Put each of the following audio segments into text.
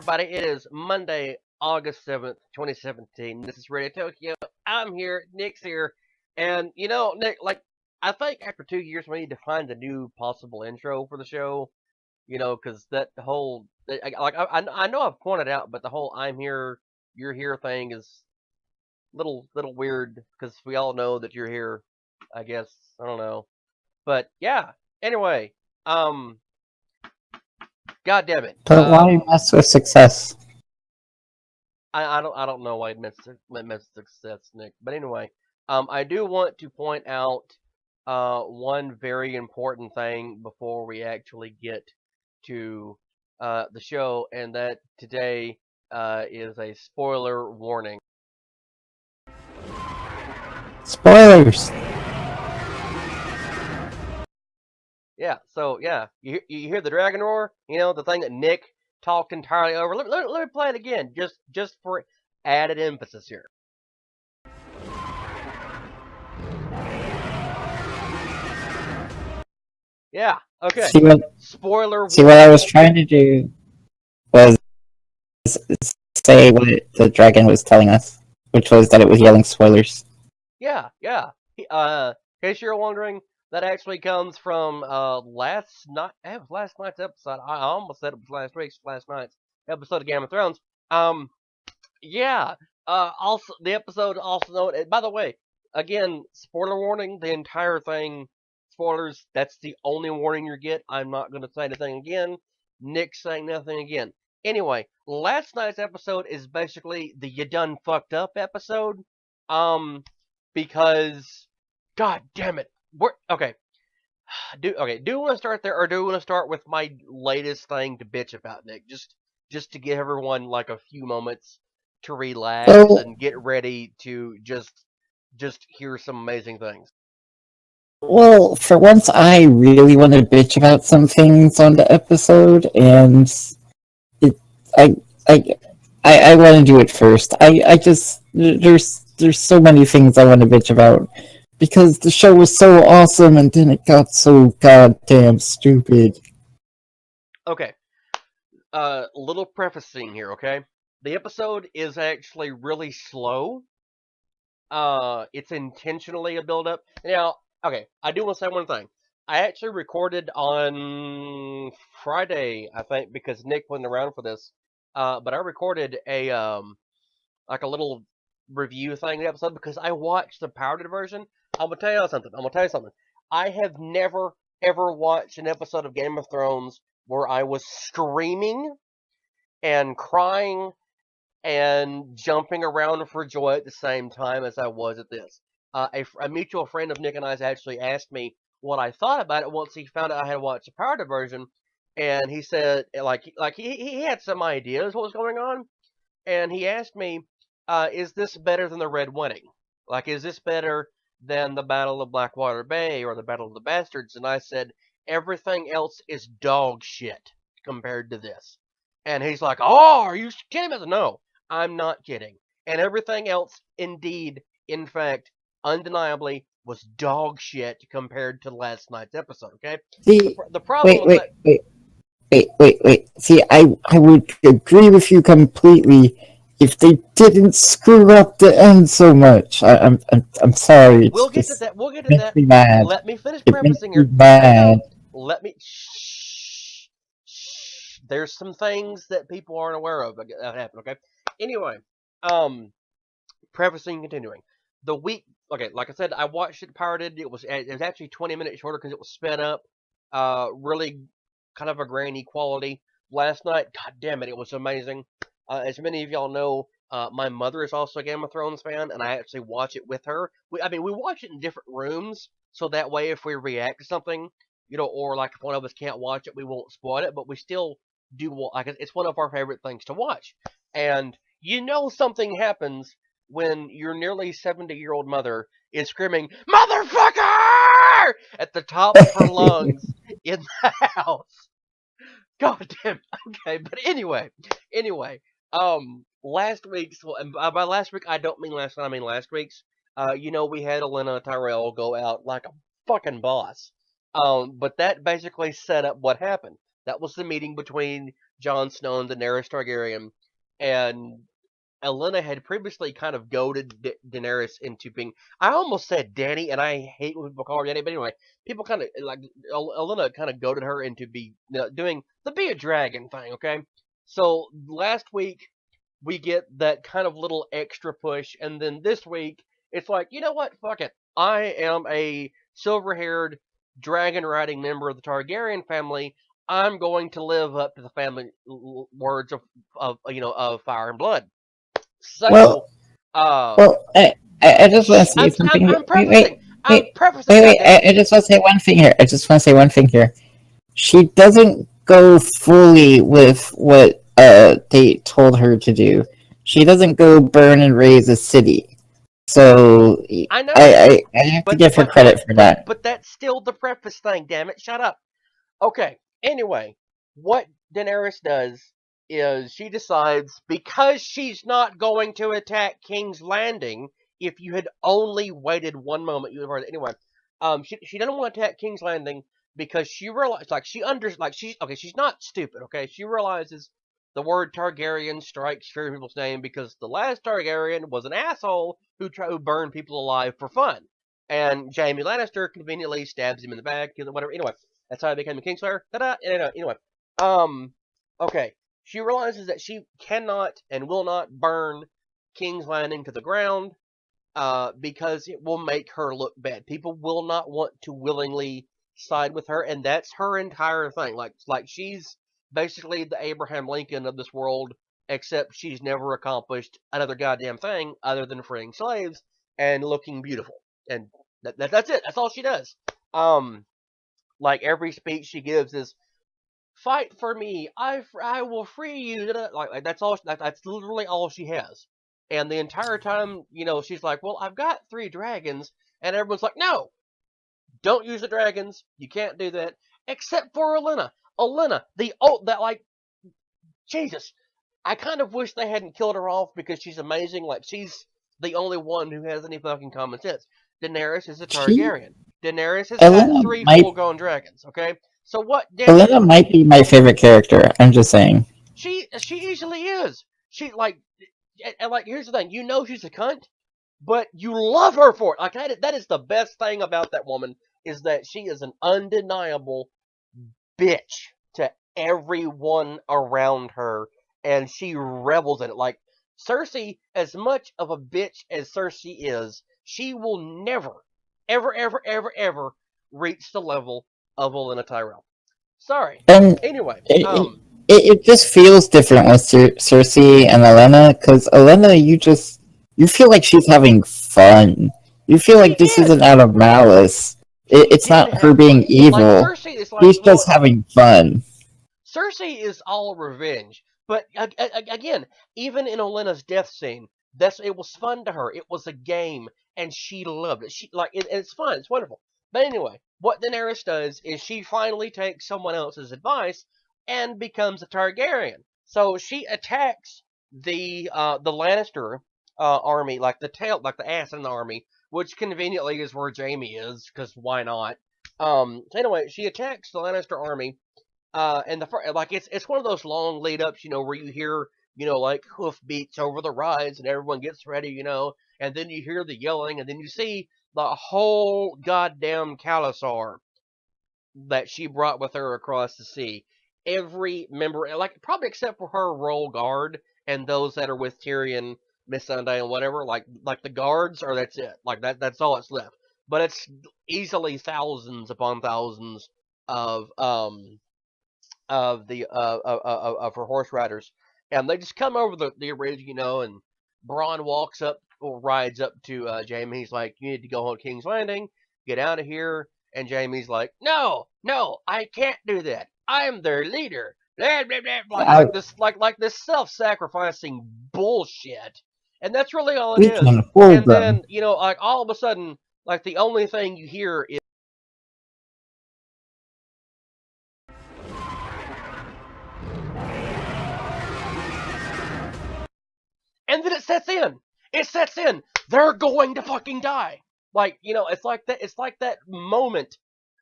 everybody? It is Monday, August 7th, 2017. This is Radio Tokyo. I'm here, Nick's here, and Nick, I think after 2 years we need to find a new possible intro for the show. Because that whole, I know I've pointed out, but the whole "I'm here, you're here" thing is little weird because we all know that you're here. I guess I don't know, but yeah. Anyway, um, God damn it. But why mess with success? I don't know why it meant success, Nick. But anyway, I do want to point out one very important thing before we actually get to the show, and that today is a spoiler warning. Spoilers! Yeah, so yeah, you hear the dragon roar? The thing that Nick talked entirely over. Let me play it again, just for added emphasis here. Yeah, okay. Spoiler. See, what I was trying to do was say what the dragon was telling us, which was that it was yelling spoilers. Yeah. In case you're wondering, that actually comes from last night. It was last night's episode. I almost said it was last night's episode of Game of Thrones. Yeah. Also, the episode also known. By the way, again, spoiler warning. The entire thing, spoilers. That's the only warning you get. I'm not going to say anything again. Nick's saying nothing again. Anyway, last night's episode is basically the "you done fucked up" episode. Because, God damn it, okay. Do we want to start there, or do we want to start with my latest thing to bitch about, Nick? Just to give everyone like a few moments to relax and get ready to just hear some amazing things. Well, for once, I really want to bitch about some things on the episode, and I want to do it first. I just there's so many things I want to bitch about because the show was so awesome, and then it got so goddamn stupid. Okay. Little prefacing here, okay? The episode is actually really slow. It's intentionally a build-up. Now, okay, I do want to say one thing. I actually recorded on Friday, I think, because Nick wasn't around for this. But I recorded a like a little review thing of the episode because I watched the pirated version. I'm gonna tell you something. I have never ever watched an episode of Game of Thrones where I was screaming and crying and jumping around for joy at the same time as I was at this. A mutual friend of Nick and I's actually asked me what I thought about it once he found out I had watched the pirated version, and he said he had some ideas what was going on, and he asked me, is this better than the Red Wedding? Like, is this better than the Battle of Blackwater Bay or the Battle of the Bastards? And I said, everything else is dog shit compared to this. And he's like, oh, are you kidding me? No, I'm not kidding. And everything else, indeed, in fact, undeniably, was dog shit compared to last night's episode, okay? See, the problem wait. See, I would agree with you completely if they didn't screw up the end so much. I'm sorry. We'll get to that. Mad. Let me finish prefacing here. Mad. Let me. Shh. There's some things that people aren't aware of that happen. Okay. Anyway, prefacing, continuing. Okay, like I said, I watched it pirated. It was actually 20 minutes shorter because it was sped up. Really kind of a grainy quality. Last night, god damn it, it was amazing. As many of y'all know, my mother is also a Game of Thrones fan, and I actually watch it with her. We watch it in different rooms, so that way if we react to something, or like if one of us can't watch it, we won't spoil it, but we still do, like, it's one of our favorite things to watch. And something happens when your nearly 70-year-old mother is screaming, "Motherfucker!" at the top of her lungs in the house. God damn. Okay, but anyway, last week's, and by last week I don't mean last night, I mean last week's. We had Elena Tyrell go out like a fucking boss. But that basically set up what happened. That was the meeting between Jon Snow and Daenerys Targaryen, and Elena had previously kind of goaded Daenerys into being. I almost said Danny, and I hate when people call her Danny, but anyway, people kind of like Elena kind of goaded her into doing the be a dragon thing. Okay, so last week we get that kind of little extra push, and then this week it's like, you know what, fuck it, I am a silver-haired dragon riding member of the Targaryen family. I'm going to live up to the family words of fire and blood. Well, So, uh, well, I just want to say something. I'm Wait, prefacing. I'm wait, prefacing. wait, God wait. damn it! I just want to say one thing here. I just want to say one thing here. She doesn't go fully with what they told her to do. She doesn't go burn and raise a city. So I know, I have to but give her credit for that. that's still the preface thing. Damn it! Shut up. Okay. Anyway, what Daenerys does is she decides, because she's not going to attack King's Landing. If you had only waited one moment, you would have heard it. Anyway, she doesn't want to attack King's Landing because she realized, she's not stupid. Okay, she realizes the word Targaryen strikes fear in people's name because the last Targaryen was an asshole who burned people alive for fun, and Jaime Lannister conveniently stabs him in the back, whatever. Anyway, that's how I became a Kingslayer. Ta-da! Anyway, um, okay. She realizes that she cannot and will not burn King's Landing to the ground, because it will make her look bad. People will not want to willingly side with her, and that's her entire thing. Like she's basically the Abraham Lincoln of this world, except she's never accomplished another goddamn thing other than freeing slaves and looking beautiful. And that's it. That's all she does. Um, like every speech she gives is "fight for me, I will free you." Like that's all. That's literally all she has. And the entire time, she's like, "Well, I've got 3 dragons," and everyone's like, "No, don't use the dragons. You can't do that." Except for Olenna. Olenna, the old that like Jesus. I kind of wish they hadn't killed her off because she's amazing. Like she's the only one who has any fucking common sense. Daenerys is a She Targaryen. Daenerys has got Elena 3 full-grown dragons. Okay, so what Elena might be my favorite character. I'm just saying. she easily is. She like and like here's the thing, she's a cunt, but you love her for it. Like that is the best thing about that woman is that she is an undeniable bitch to everyone around her, and she revels in it. Like Cersei, as much of a bitch as Cersei is, she will never, ever, ever, ever, ever reach the level of Olenna Tyrell. Sorry. And Anyway, it just feels different with Cersei and Elena because Elena, you feel like she's having fun. You feel she like this isn't is. out of malice. She It's did not her have being fun. Like evil. Cersei is like, She's just having fun. Cersei is all revenge, but again, even in Olenna's death scene, it was fun to her. It was a game, and she loved it. It's fun. It's wonderful. But anyway, what Daenerys does is she finally takes someone else's advice and becomes a Targaryen. So she attacks the Lannister army, like the ass in the army, which conveniently is where Jaime is, because why not? So anyway, she attacks the Lannister army, and it's one of those long lead ups, where you hear, like hoof beats over the rides, and everyone gets ready, and then you hear the yelling, and then you see the whole goddamn Khalasar that she brought with her across the sea. Every member, like probably except for her royal guard and those that are with Tyrion, Missandei, and whatever, like the guards, or that's it. Like that's all that's left. But it's easily thousands upon thousands of of her horse riders, and they just come over the ridge, and Bronn walks up or rides up to Jaime. He's like, "You need to go on King's Landing, get out of here." And Jaime's like, "No, no, I can't do that. I'm their leader." Blah, blah, blah, I, like this self-sacrificing bullshit, and that's really all it we is. can hold And them. then like all of a sudden, like the only thing you hear is. And then it sets in. It sets in. They're going to fucking die. Like, it's like that. It's like that moment,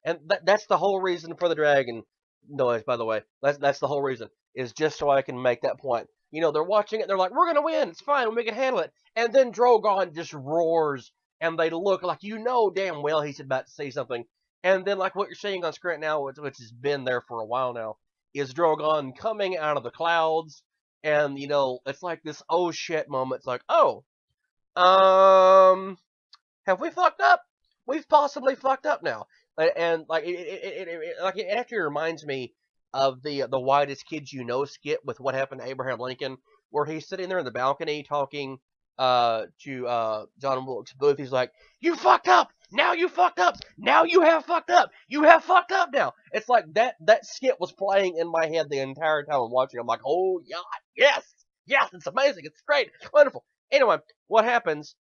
and that's the whole reason for the dragon. noise, by the way. That's the whole reason. Is just so I can make that point. They're watching it. They're like, "We're gonna win. It's fine. We can handle it." And then Drogon just roars, and they look like damn well he's about to say something. And then like what you're seeing on screen now, which has been there for a while now, is Drogon coming out of the clouds, and it's like this oh shit moment. It's like, oh, um, have we fucked up? We've possibly fucked up now. And like it actually reminds me of the whitest kids you know skit with what happened to Abraham Lincoln, where he's sitting there in the balcony talking to John Wilkes Booth. He's like, "You fucked up. Now you fucked up. Now you have fucked up. You have fucked up now." It's like that skit was playing in my head the entire time I'm watching. I'm like, "Oh yeah, yes, yes, it's amazing. It's great, wonderful." Anyway, what happens?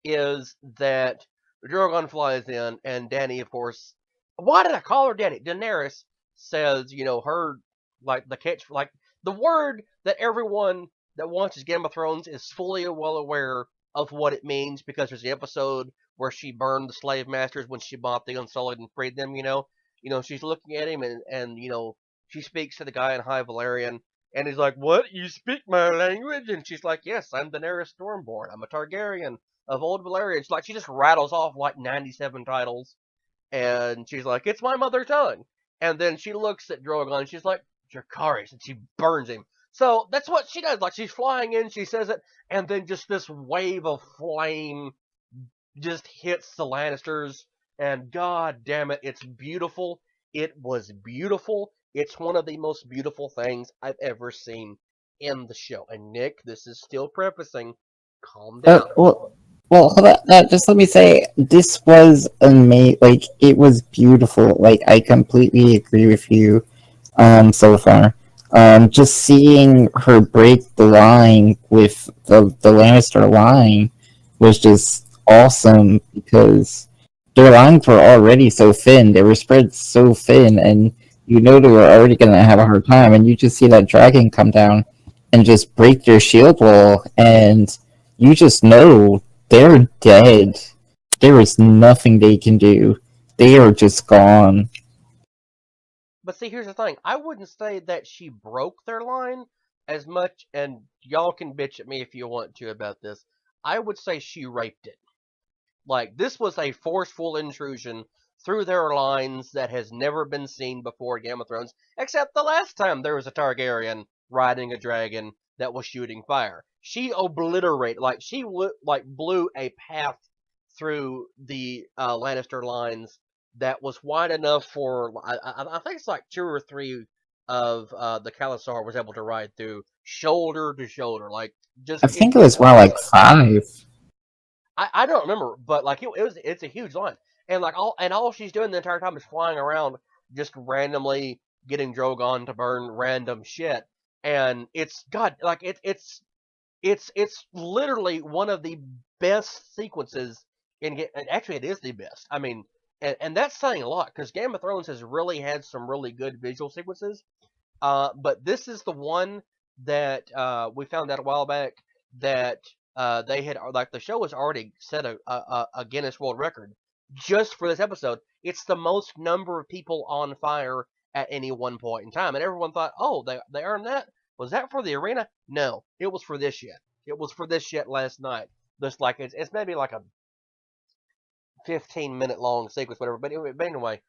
Is that Drogon flies in, and Dany, of course, why did I call her Dany? Daenerys says, her, like, the word that everyone that watches Game of Thrones is fully well aware of what it means, because there's the episode where she burned the slave masters when she bought the Unsullied and freed them. She's looking at him, and she speaks to the guy in High Valyrian, and he's like, "What? You speak my language?" And she's like, "Yes, I'm Daenerys Stormborn. I'm a Targaryen of old Valyria." It's like she just rattles off like 97 titles, and she's like, "It's my mother tongue." And then she looks at Drogon, and she's like, "Dracarys," and she burns him. So that's what she does. Like, she's flying in, she says it, and then just this wave of flame just hits the Lannisters, and god damn it, it's beautiful. It was beautiful. It's one of the most beautiful things I've ever seen in the show. And Nick, this is still prefacing. Calm Uh, down. well, hold on. Just let me say, this was amazing. Like, it was beautiful. Like, I completely agree with you. So far, just seeing her break the line with the Lannister line was just awesome because their lines were already so thin. They were spread so thin, and they were already gonna have a hard time. And you just see that dragon come down and just break their shield wall, and you just know they're dead. There is nothing they can do. They are just gone. But see, here's the thing. I wouldn't say that she broke their line as much, and y'all can bitch at me if you want to about this. I would say she raped it. Like, this was a forceful intrusion through their lines that has never been seen before in Game of Thrones, except the last time there was a Targaryen riding a dragon that was shooting fire. She obliterated, like, she blew a path through the Lannister lines that was wide enough for, I think it's like two or three of the Khalasar was able to ride through, shoulder to shoulder. Like, I just, think it was more like 5. I don't remember, but like it's a huge line, and like all she's doing the entire time is flying around, just randomly getting Drogon to burn random shit, and it's god like it's literally one of the best sequences and actually it is the best. I mean, and that's saying a lot because Game of Thrones has really had some really good visual sequences, but this is the one that we found out a while back that they had like the show was already set a Guinness World Record just for this episode. It's the most number of people on fire at any one point in time, and everyone thought, oh, they earned that. Was that for the arena? No, it was for this shit. It was for this shit last night. Just like it's maybe like a 15-minute long sequence, whatever. But anyway,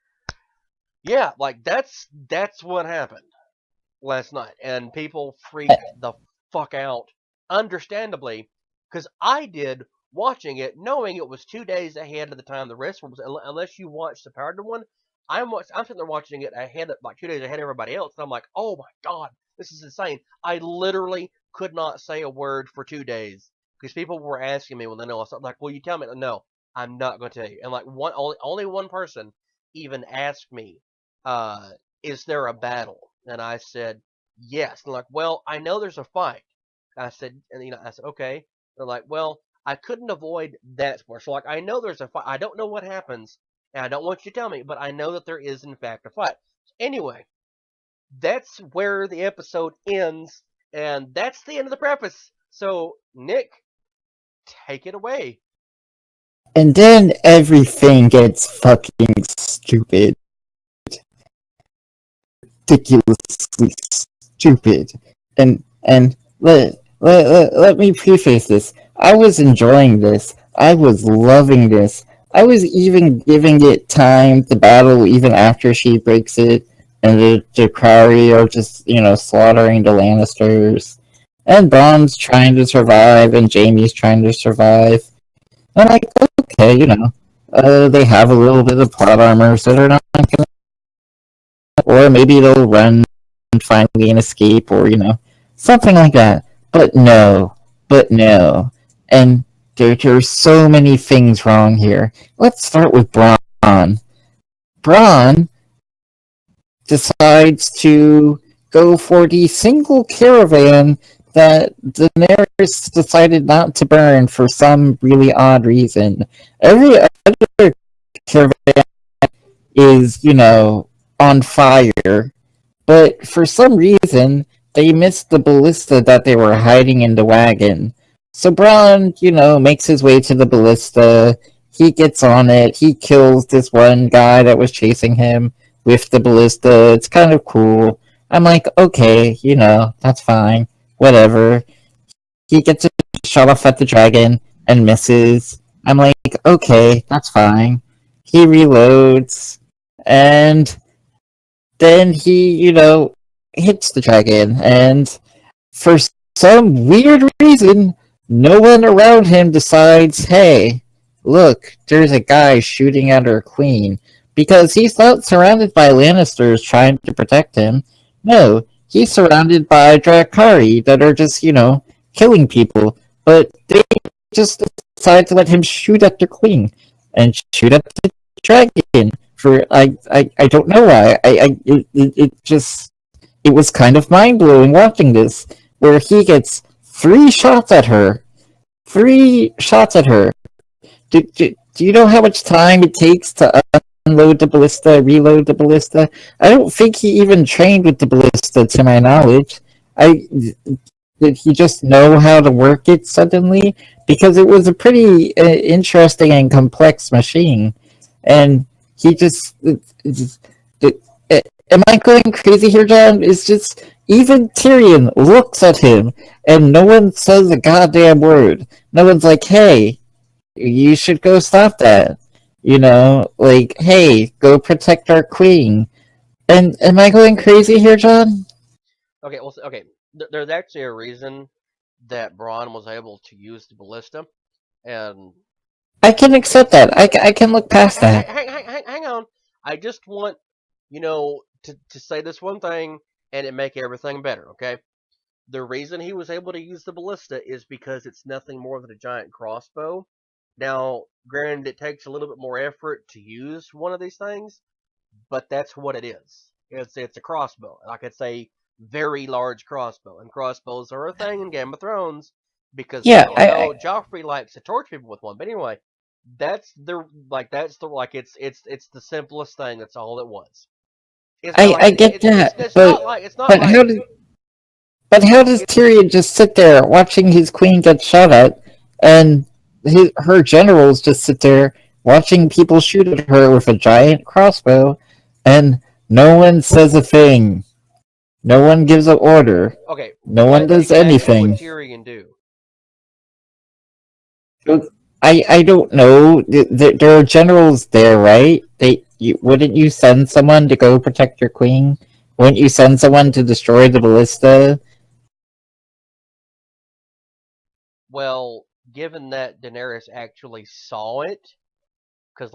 yeah, like that's what happened last night, and people freaked the fuck out, understandably, because I did watching it knowing it was 2 days ahead of the time the rest was. Unless you watched the Powered one, I'm sitting there watching it ahead of like 2 days ahead of everybody else, and I'm like, oh my god, this is insane. I literally could not say a word for 2 days because people were asking me when they know. So I'm like, will you tell me? No, I'm not going to tell you. And like only one person even asked me, uh, is there a battle? And I said, yes. And they're like, well, I know there's a fight. I said, and I said, okay. They're like, well, I couldn't avoid that sport. So like, I know there's a fight. I don't know what happens, and I don't want you to tell me, but I know that there is in fact a fight. Anyway, that's where the episode ends, and that's the end of the preface. So Nick, take it away. And then everything gets fucking stupid. ridiculously stupid. And let me preface this. I was enjoying this. I was loving this. I was even giving it time to battle even after she breaks it, and the Crowry are just, slaughtering the Lannisters. And Bronn's trying to survive, and Jaime's trying to survive. And like, okay, they have a little bit of plot armor, so they're not gonna, or maybe they'll run finally and escape, or something like that. But no, but no, and there's so many things wrong here. Let's start with Bronn. Bronn decides to go for the single caravan that Daenerys decided not to burn for some really odd reason. Every other caravan is, on fire, but for some reason, they missed the ballista that they were hiding in the wagon. So Bronn, makes his way to the ballista. He gets on it. He kills this one guy that was chasing him with the ballista. It's kind of cool. I'm like, okay, that's fine. Whatever. He gets a shot off at the dragon and misses. I'm like, okay, that's fine. He reloads. And then he, hits the dragon, and for some weird reason, no one around him decides, hey, look, there's a guy shooting at our queen. Because he's not surrounded by Lannisters trying to protect him. No, he's surrounded by Drakari that are just, killing people. But they just decide to let him shoot at their queen and shoot at the dragon for I don't know why. It just it was kind of mind blowing watching this, where he gets three shots at her. Three shots at her. Do you know how much time it takes to unload the ballista, reload the ballista? I don't think he even trained with the ballista, to my knowledge. I Did he just know how to work it suddenly? Because it was a pretty interesting and complex machine, and he just. It, am I going crazy here, John? It's just even Tyrion looks at him, and no one says a goddamn word. No one's like, "Hey, you should go stop that." Like, "Hey, go protect our queen." And am I going crazy here, John? Okay, well, okay. There's actually a reason that Braun was able to use the ballista, and I can accept that. I can look past that. hang on. I just want to say this one thing and it make everything better. Okay, the reason he was able to use the ballista is because it's nothing more than a giant crossbow. Now, granted, it takes a little bit more effort to use one of these things, but that's what it is. It's a crossbow. Like it's a very large crossbow, and crossbows are a thing in Game of Thrones because we Yeah, all know Joffrey likes to torch people with one. But anyway, it's the simplest thing. That's all it was. It's not like I get that, it's not like it's not but like how does Tyrion just sit there watching his queen get shot at, and her generals just sit there watching people shoot at her with a giant crossbow, and no one says a thing, no one gives an order, okay. no one What does exactly would anything. Tyrion do? I don't know. There are generals there, right? Wouldn't you send someone to go protect your queen? Wouldn't you send someone to destroy the ballista? Well, given that Daenerys actually saw it, because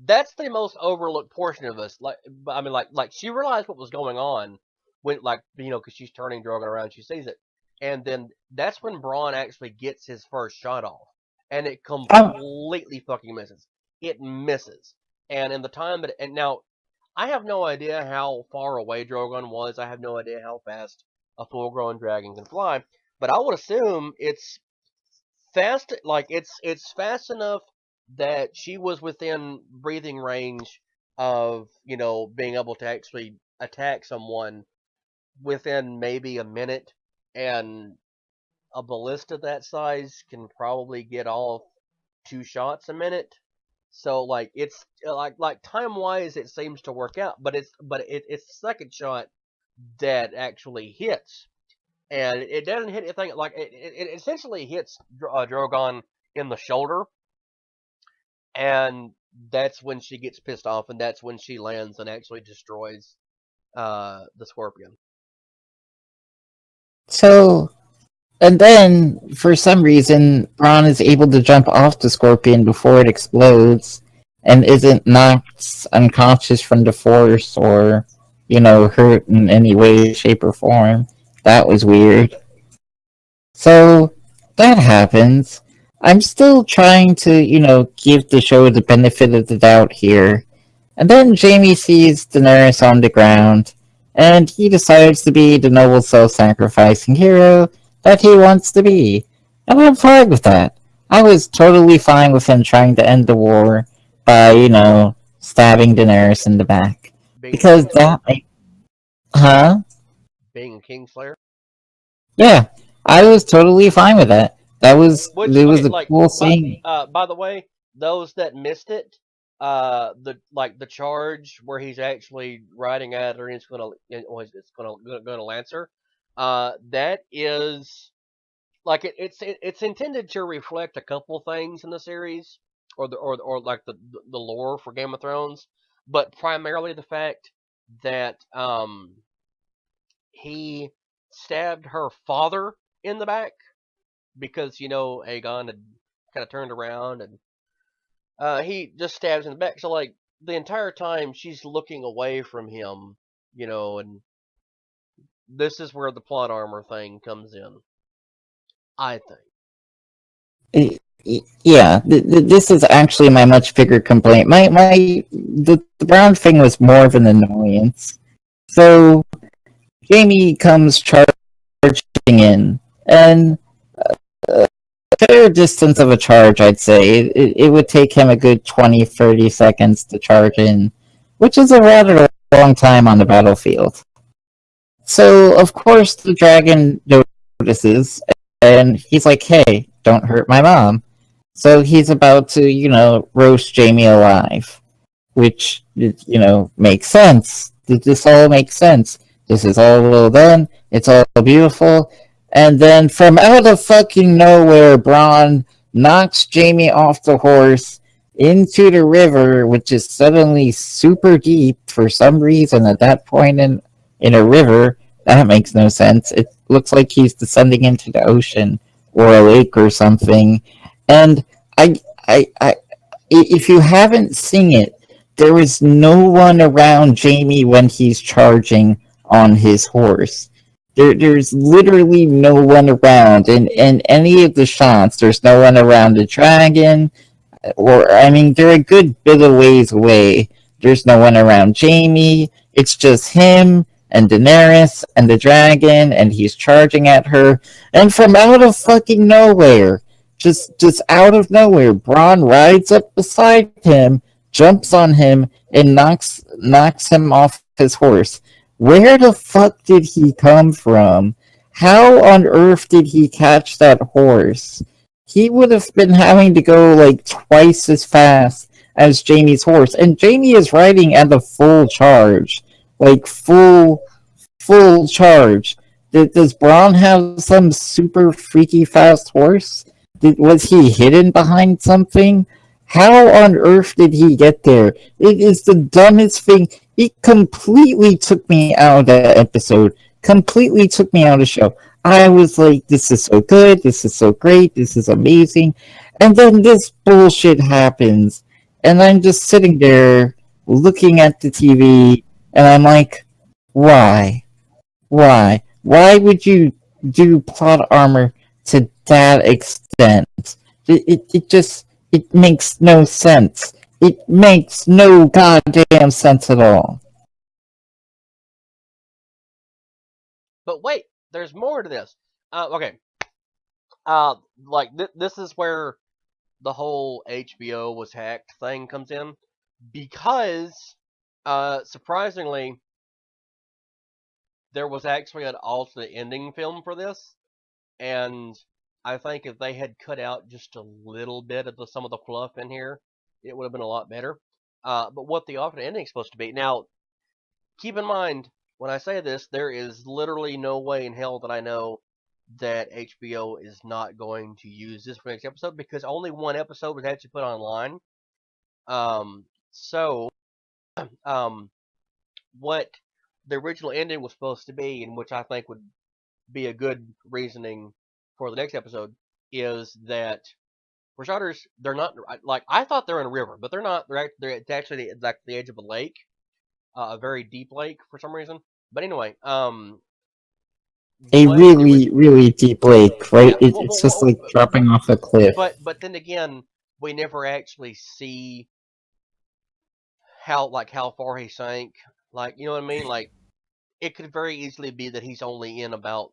that's the most overlooked portion of this. Like, I mean, like she realized what was going on when, because she's turning Drogon around, she sees it, and then that's when Braun actually gets his first shot off, and it Um, completely fucking misses. It misses, and in the time that, and now I have no idea how far away Drogon was. I have no idea how fast a full-grown dragon can fly, but I would assume it's fast. Like it's fast enough that she was within breathing range of being able to actually attack someone within maybe a minute, and a ballista that size can probably get off two shots a minute. So it's like time wise it seems to work out, but its second shot that actually hits, and it doesn't hit anything like it essentially hits Drogon in the shoulder, and that's when she gets pissed off, and that's when she lands and actually destroys the scorpion. So, and then for some reason, Bronn is able to jump off the scorpion before it explodes, and isn't knocked unconscious from the force or, hurt in any way, shape, or form. That was weird. So that happens. I'm still trying to, give the show the benefit of the doubt here. And then Jamie sees Daenerys on the ground, and he decides to be the noble self-sacrificing hero that he wants to be. And I'm fine with that. I was totally fine with him trying to end the war by, stabbing Daenerys in the back. Being a Because Kingslayer, that... Huh? being a Kingslayer, Yeah, I was totally fine with that. which It was okay, a like cool scene. by the way, those that missed it, the charge where he's actually riding at her and it's gonna lance her, that is like it's intended to reflect a couple things in the series, or like the lore for Game of Thrones, but primarily the fact that he stabbed her father in the back because Aegon had kind of turned around, and he just stabs in the back. So like the entire time she's looking away from him, and this is where the plot armor thing comes in, I think. Yeah, this is actually my much bigger complaint. The Brown thing was more of an annoyance. So Jamie comes charging in, and a fair distance of a charge, I'd say. It would take him a good 20-30 seconds to charge in, which is a rather long time on the battlefield. So, of course, the dragon notices, and he's like, hey, don't hurt my mom. So he's about to, roast Jamie alive, which, makes sense. This all makes sense. This is all well done. It's all beautiful. And then from out of fucking nowhere, Bronn knocks Jamie off the horse into the river, which is suddenly super deep for some reason at that point in a river. That makes no sense. It looks like he's descending into the ocean or a lake or something. And I, I, if you haven't seen it, there is no one around Jamie when he's charging on his horse. There's literally no one around in any of the shots. There's no one around the dragon, or I mean, they're a good bit of ways away. There's no one around Jamie. It's just him and Daenerys and the dragon, and he's charging at her. And from out of fucking nowhere, just out of nowhere, Bronn rides up beside him, jumps on him, and knocks him off his horse. Where the fuck did he come from? How on earth did he catch that horse? He would have been having to go like twice as fast as Jamie's horse, and Jamie is riding at a full charge, like full charge. Does Braun have some super freaky fast horse? Was he hidden behind something? How on earth did he get there? It is the dumbest thing. It completely took me out of that episode. Completely took me out of the show. I was like, this is so good. This is so great. This is amazing. And then this bullshit happens. And I'm just sitting there looking at the TV. And I'm like, why? Why? Why would you do plot armor to that extent? It just, it makes no sense. It makes no goddamn sense at all. But wait, there's more to this. Okay. Like this is where the whole HBO was hacked thing comes in, because surprisingly there was actually an alternate ending film for this, and I think if they had cut out just a little bit of some of the fluff in here, it would have been a lot better. But what the alternate ending is supposed to be now, keep in mind when I say this, there is literally no way in hell that I know that HBO is not going to use this for the next episode because only one episode was actually put online. So, um, what the original ending was supposed to be, and which I think would be a good reasoning for the next episode, is that for starters, they're not like I thought they're in a river, but they're not. They're actually like the edge of a lake, a very deep lake for some reason. But anyway, A what the really, really deep lake, right? yeah, It's just like dropping off a cliff. but then again, we never actually see how far he sank. Like you know what I mean? Like it could very easily be that he's only in about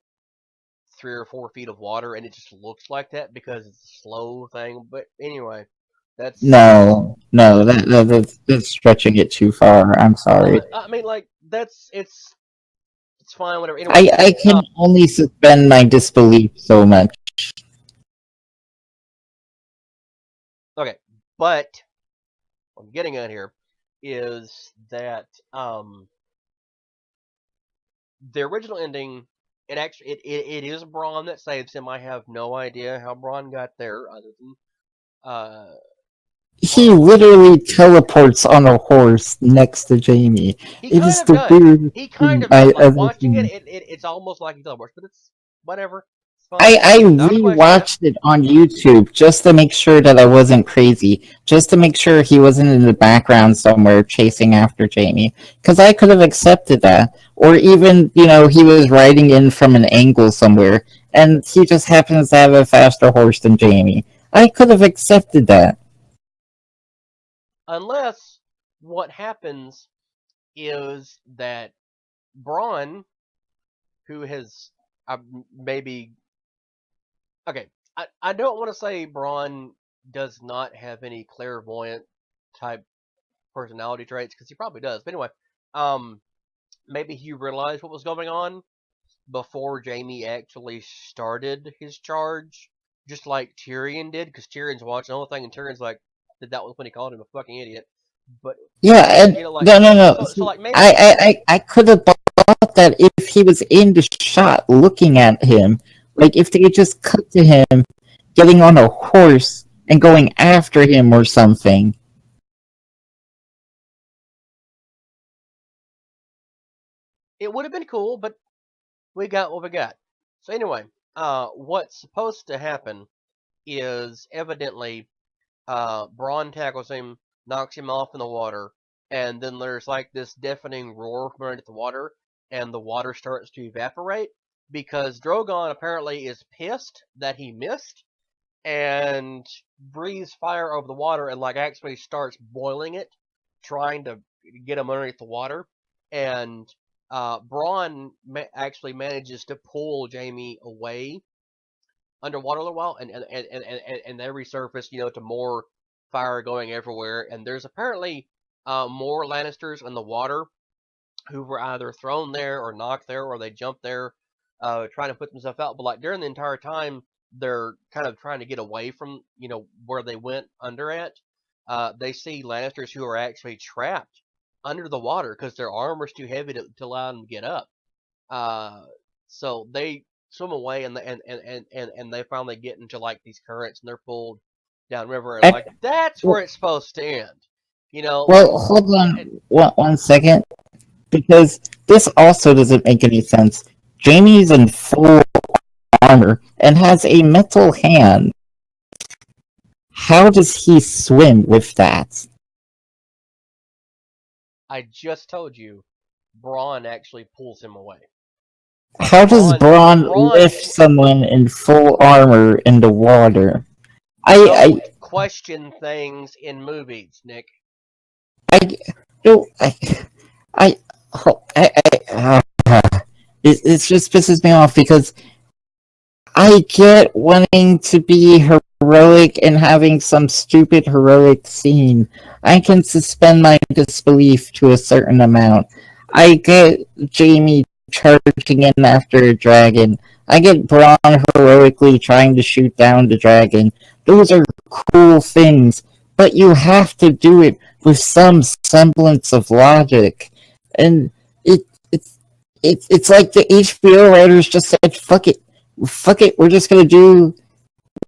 3 or 4 feet of water, and it just looks like that because it's a slow thing. But anyway, that's No, that's stretching it too far. I'm well, sorry. I mean, like it's fine, whatever. Anyway, I can only suspend my disbelief so much. okay, but what I'm getting at here is that the original ending. It is Braun that saves him. I have no idea how Braun got there other than uh He well, literally teleports on a horse next to Jamie. he It kind is of the does. weirdest He kind thing of I does. Like ever watching seen. it's almost like he teleports, but it's whatever. It's fine. I Not a question that. rewatched it on YouTube just to make sure that I wasn't crazy, just to make sure he wasn't in the background somewhere chasing after Jamie, because I could have accepted that, or even he was riding in from an angle somewhere, and he just happens to have a faster horse than Jamie. I could have accepted that. Unless what happens is that Braun, who has maybe okay, I don't want to say Braun does not have any clairvoyant type personality traits because he probably does. But anyway, um, maybe he realized what was going on before Jamie actually started his charge, just like Tyrion did, because Tyrion's watching the whole thing, and Tyrion's like, that was when he called him a fucking idiot. But Yeah, and like no. so like maybe I could have thought that if he was in the shot looking at him, like if they just cut to him getting on a horse and going after him or something. it would have been cool, but we got what we got. So anyway, what's supposed to happen is evidently Braun tackles him, knocks him off in the water, and then there's like this deafening roar from underneath the water, and the water starts to evaporate because Drogon apparently is pissed that he missed and breathes fire over the water and like actually starts boiling it, trying to get him underneath the water. And Braun actually manages to pull Jamie away underwater a little while, and they resurface, to more fire going everywhere. And there's apparently more Lannisters in the water who were either thrown there or knocked there or they jumped there, trying to put themselves out. But like during the entire time, they're kind of trying to get away from where they went under at. They see Lannisters who are actually trapped under the water because their armor's too heavy to allow them to get up. So they swim away and they finally get into like these currents and they're pulled downriver and like that's where it's supposed to end. Well, hold on one second, because this also doesn't make any sense. Jamie's in full armor and has a metal hand. How does he swim with that? I just told you, Braun actually pulls him away. How does Braun lift someone in full armor in the water? I question things in movies, Nick. It just pisses me off because I get wanting to be heroic and having some stupid heroic scene. I can suspend my disbelief to a certain amount. I get Jamie charging in after a dragon. I get Braun heroically trying to shoot down the dragon. Those are cool things, but you have to do it with some semblance of logic. And it's it's like the HBO writers just said, fuck it, we're just gonna do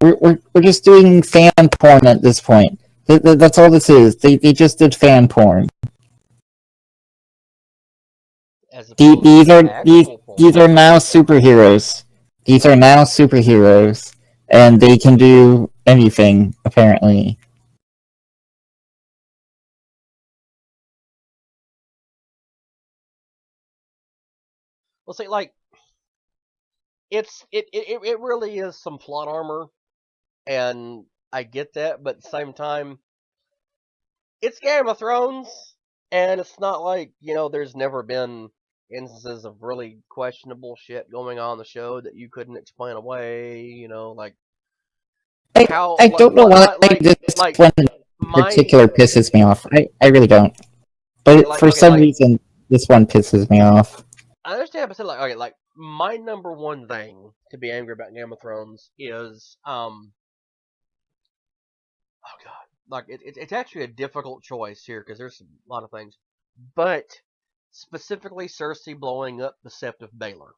we're just doing fan porn at this point. That's all this is. They just did fan porn. as opposed to actual These porn. are now superheroes. These are now superheroes, and they can do anything apparently. Well, see, like it really is some plot armor, and I get that, but at the same time, it's Game of Thrones, and it's not like there's never been instances of really questionable shit going on in the show that you couldn't explain away. Like how I don't know why this like one in my particular pisses me off. I really don't. okay, But like for okay, some like reason, this one pisses me off. I understand, but still, like okay, like my number one thing to be angry about Game of Thrones is oh god, like it's actually a difficult choice here because there's a lot of things, but specifically Cersei blowing up the Sept of Baelor.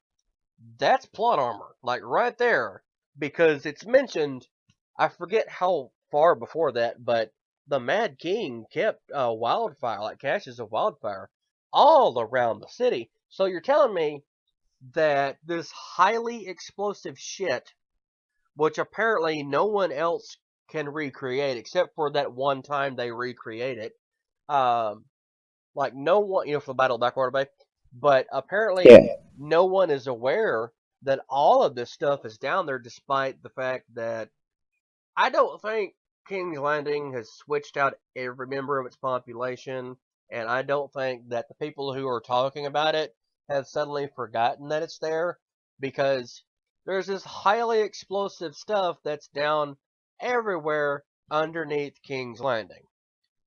That's plot armor, like right there, because it's mentioned. I forget how far before that, but the Mad King kept wildfire, like caches of wildfire, all around the city. So you're telling me that this highly explosive shit, which apparently no one else can recreate except for that one time they recreate it, um, like no one, for the Battle of Backwater Bay, but apparently Yeah. no one is aware that all of this stuff is down there, despite the fact that I don't think King's Landing has switched out every member of its population, and I don't think that the people who are talking about it have suddenly forgotten that it's there, because there's this highly explosive stuff that's down everywhere underneath King's Landing.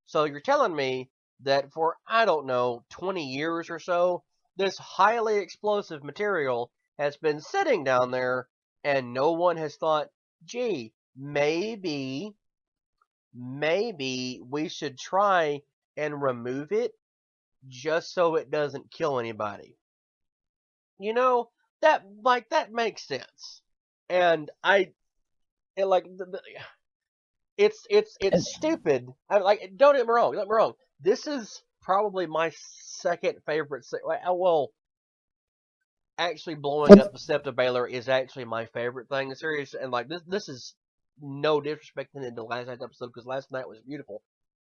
So you're telling me that for, I don't know, 20 years or so, this highly explosive material has been sitting down there and no one has thought, gee, maybe we should try and remove it just so it doesn't kill anybody. You know, that makes sense. And like it's stupid. Like don't get me wrong, don't get me wrong. This is probably my second favorite. Well, actually, blowing up the Sept of Baelor is actually my favorite thing in the series. And like this is no disrespect to the last night's episode because last night was beautiful.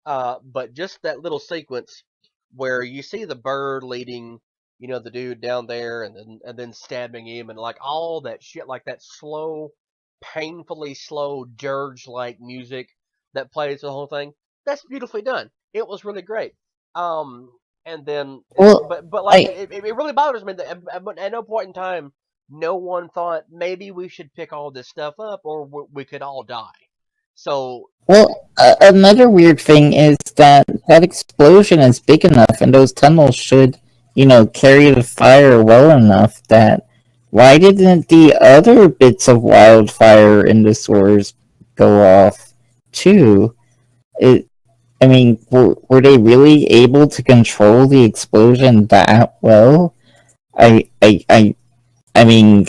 But just that little sequence where you see the bird leading, the dude down there, and then stabbing him, and like all that shit, like that slow, painfully slow dirge like music that plays the whole thing. That's beautifully done. It was really great. Um, and then, Well, but like I it really bothers me that at no point in time, no one thought maybe we should pick all this stuff up or we could all die. So well, another weird thing is that that explosion is big enough, and those tunnels should, carry the fire well enough that. Why didn't the other bits of wildfire in the sewers go off too? It, I mean, were they really able to control the explosion that well? I, I, I, I mean,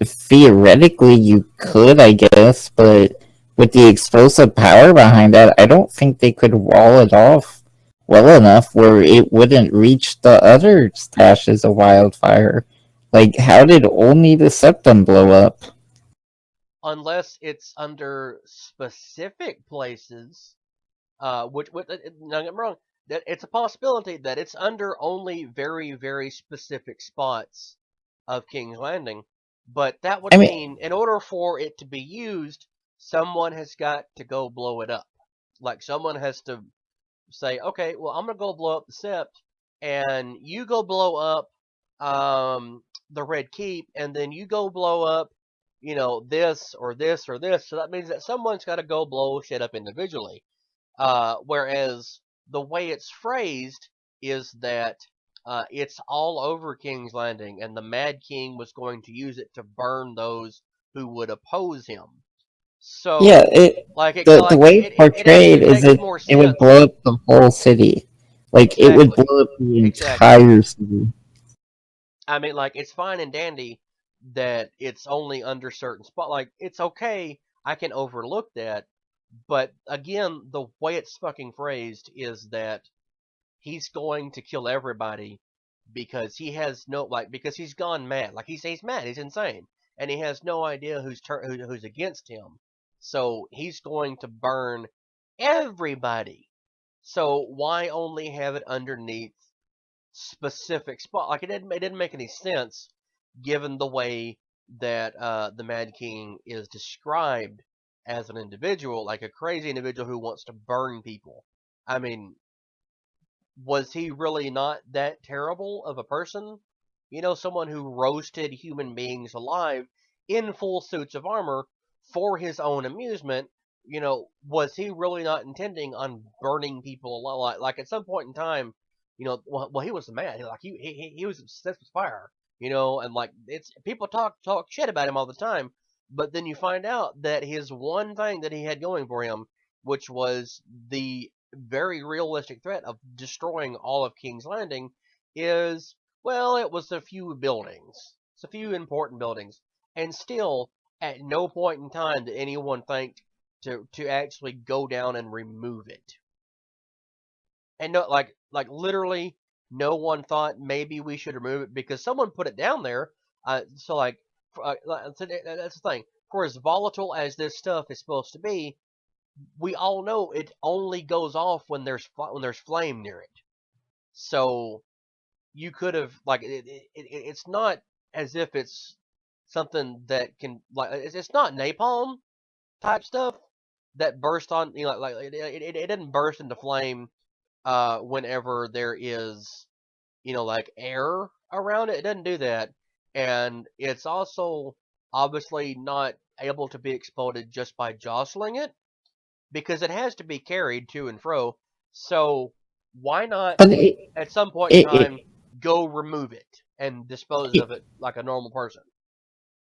theoretically you could, I guess, but with the explosive power behind that, I don't think they could wall it off well enough where it wouldn't reach the other stashes of wildfire. Like, how did only the septum blow up? unless it's under specific places, which don't get me wrong, that it's a possibility that it's under only very very specific spots of King's Landing, but that would I mean, mean in order for it to be used, someone has got to go blow it up. Like someone has to say, okay, well I'm gonna go blow up the Sept, and you go blow up the Red Keep, and then you go blow up, this or this or this. So that means that someone's got to go blow shit up individually. Whereas the way it's phrased is that it's all over King's Landing, and the Mad King was going to use it to burn those who would oppose him. yeah, So, like the way it's it actually portrayed is makes that more it would sense. blow up the whole city. Like, it would Exactly, blow up the exactly. entire city. I mean, like, it's fine and dandy that it's only under certain spot. Like, it's okay. I can overlook that. But again, the way it's fucking phrased is that he's going to kill everybody because he has no, like, because he's gone mad. Like, he's mad. He's insane, and he has no idea who's against him. So he's going to burn everybody. So why only have it underneath specific spot? Like, it didn't make any sense given the way that the Mad King is described as an individual, like a crazy individual who wants to burn people. I mean, was he really not that terrible of a person? You know, someone who roasted human beings alive in full suits of armor for his own amusement. You know, was he really not intending on burning people alive? Like, at some point in time, you know, well he was mad. Like, he was obsessed with fire. You know, and like, it's people talk shit about him all the time, but then you find out that his one thing that he had going for him, which was the very realistic threat of destroying all of King's Landing, is, well, it was a few buildings. It's a few important buildings. And still, at no point in time did anyone think to actually go down and remove it. And no, like literally, no one thought maybe we should remove it because someone put it down there. So like, that's the thing. For as volatile as this stuff is supposed to be, we all know it only goes off when there's flame near it. So you could have, like, it's not as if it's something that can, like, it's not napalm type stuff that burst on, you know, like it didn't burst into flame whenever there is, you know, like, air around it. It doesn't do that, and it's also obviously not able to be exploded just by jostling it because it has to be carried to and fro. So why not But at some point in it, time it, go remove it and dispose it, of it like a normal person?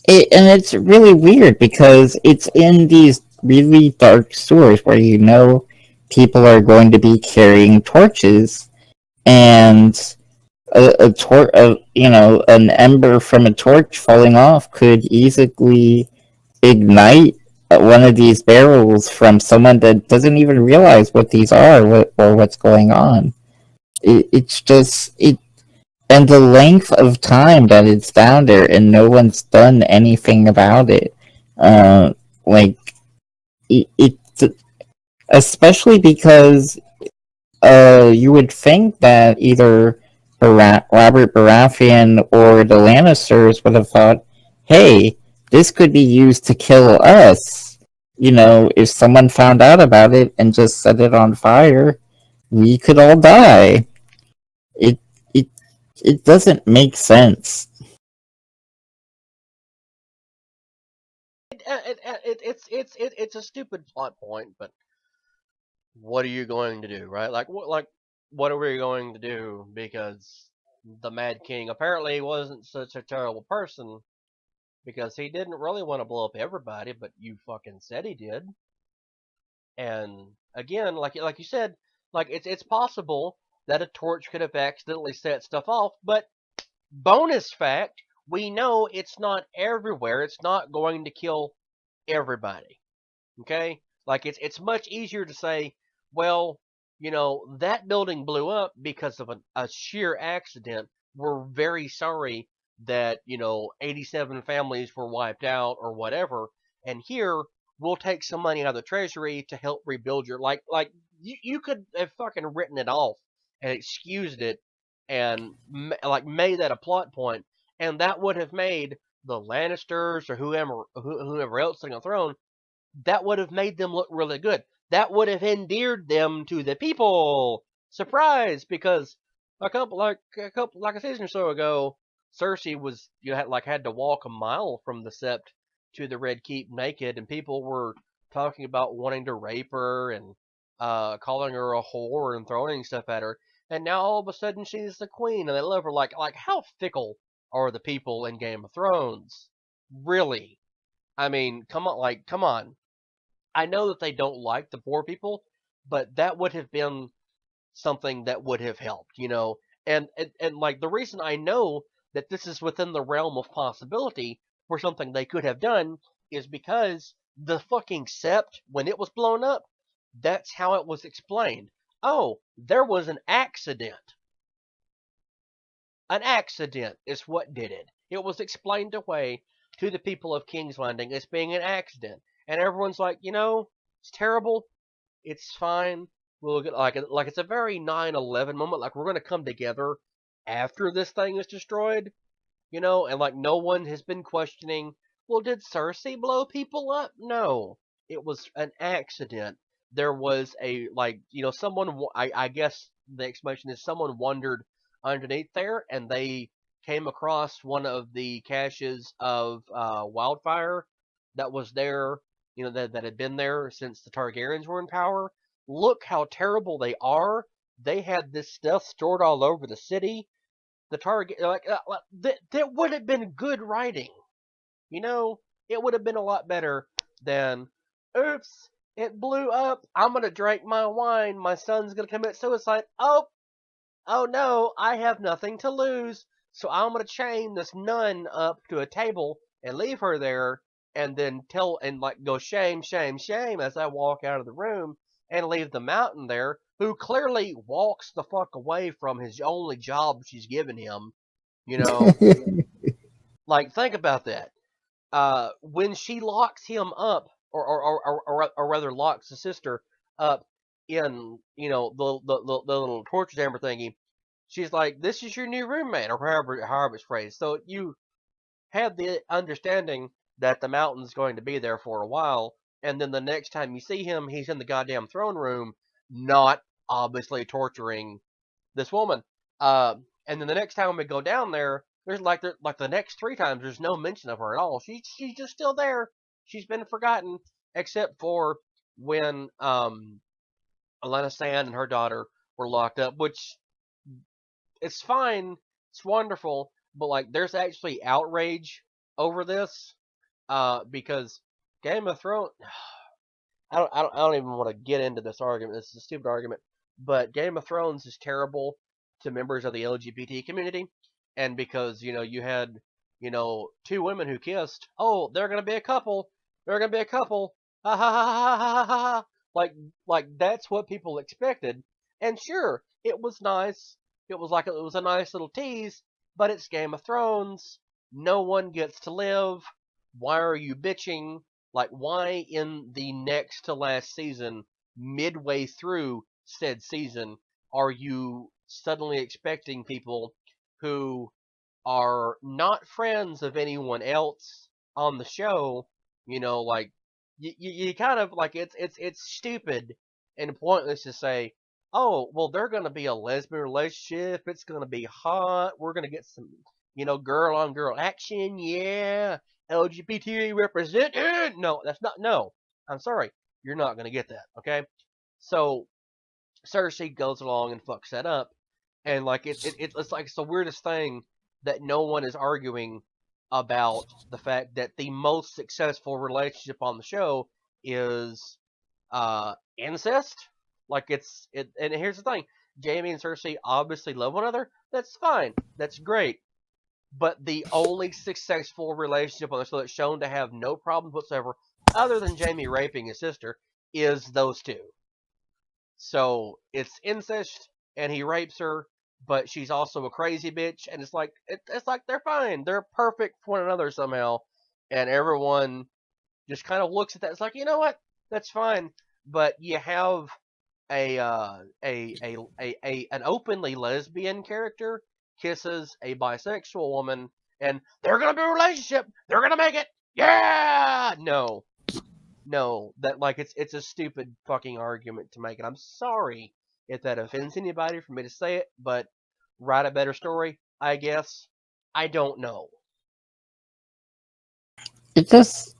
and it's really weird because it's in these really dark stores where you know people are going to be carrying torches, and you know, an ember from a torch falling off could easily ignite one of these barrels from someone that doesn't even realize what these are, or what's going on. It's just it, and the length of time that it's down there, and no one's done anything about it. Uh, like it, especially because you would think that either Robert Baratheon or the Lannisters would have thought, hey, this could be used to kill us. You know, if someone found out about it and just set it on fire, we could all die. It it it doesn't make sense. It's a stupid plot point, but what are you going to do, right? What are we going to do? Because the Mad King apparently wasn't such a terrible person because he didn't really want to blow up everybody, but you fucking said he did. And again, like you said, like, it's possible that a torch could have accidentally set stuff off, but bonus fact, we know it's not everywhere. It's not going to kill everybody. Okay? Like, it's much easier to say, well, you know, that building blew up because of a sheer accident. We're very sorry that, you know, 87 families were wiped out or whatever. And here, we'll take some money out of the treasury to help rebuild your, like you could have fucking written it off and excused it and like made that a plot point, and that would have made the Lannisters or whoever else on the throne, that would have made them look really good. That would have endeared them to the people. Surprise! Because like a season or so ago, Cersei was, you had to walk a mile from the Sept to the Red Keep naked, and people were talking about wanting to rape her and calling her a whore and throwing stuff at her. And now all of a sudden she's the queen and they love her. Like how fickle are the people in Game of Thrones? Really? I mean, come on. I know that they don't like the poor people, but that would have been something that would have helped, you know. And like, the reason I know that this is within the realm of possibility for something they could have done is because the fucking sept, when it was blown up, that's how it was explained. Oh, there was an accident. An accident is what did it. It was explained away to the people of King's Landing as being an accident. And everyone's like, it's terrible. It's fine. We'll get like it's a very 9/11 moment. Like we're gonna come together after this thing is destroyed, and like no one has been questioning. Well, did Cersei blow people up? No, it was an accident. There was someone. I guess the explanation is someone wandered underneath there, and they came across one of the caches of wildfire that was there. That had been there since the Targaryens were in power. Look how terrible they are. They had this stuff stored all over the city. The Target, that would have been good writing. It would have been a lot better than, oops, it blew up. I'm gonna drink my wine. My son's gonna commit suicide. Oh no, I have nothing to lose. So I'm gonna chain this nun up to a table and leave her there, and then go shame, shame, shame as I walk out of the room and leave the mountain there, who clearly walks the fuck away from his only job she's given him. You know, like think about that. When she locks him up, or rather locks the sister up in the little torture chamber thingy, she's like, "This is your new roommate," or however it's phrased. So you have the understanding that the mountain's going to be there for a while, and then the next time you see him, he's in the goddamn throne room, not obviously torturing this woman. And then the next time we go down there, there's like the next 3 times, there's no mention of her at all. She's just still there. She's been forgotten, except for when Alana Sand and her daughter were locked up, which it's fine, it's wonderful, but like there's actually outrage over this, because Game of Thrones. I don't even want to get into this argument. This is a stupid argument, but Game of Thrones is terrible to members of the LGBT community, and because you had 2 women who kissed. Oh, they're gonna be a couple. They're gonna be a couple. Ha ha ha ha ha ha ha. Like that's what people expected, and sure, it was nice. It was a nice little tease, but it's Game of Thrones. No one gets to live. Why are you bitching? Like, why in the next to last season, midway through said season, are you suddenly expecting people who are not friends of anyone else on the show, like, you kind of, like, it's stupid and pointless to say, oh, well, they're going to be a lesbian relationship, it's going to be hot, we're going to get some, girl on girl action, yeah, LGBT represented. No, that's not. No, I'm sorry, you're not gonna get that. Okay, so Cersei goes along and fucks that up, and like it's like it's the weirdest thing that no one is arguing about the fact that the most successful relationship on the show is incest. Like and here's the thing: Jaime and Cersei obviously love one another. That's fine. That's great. But the only successful relationship on the show that's shown to have no problems whatsoever, other than Jaime raping his sister, is those two. So it's incest, and he rapes her, but she's also a crazy bitch, and it's like they're fine, they're perfect for one another somehow, and everyone just kind of looks at that. It's like, you know what, that's fine, but you have an openly lesbian character kisses a bisexual woman, and they're gonna be a relationship. They're gonna make it. Yeah. No. That like it's a stupid fucking argument to make, and I'm sorry if that offends anybody for me to say it, but write a better story, I guess. I don't know. It just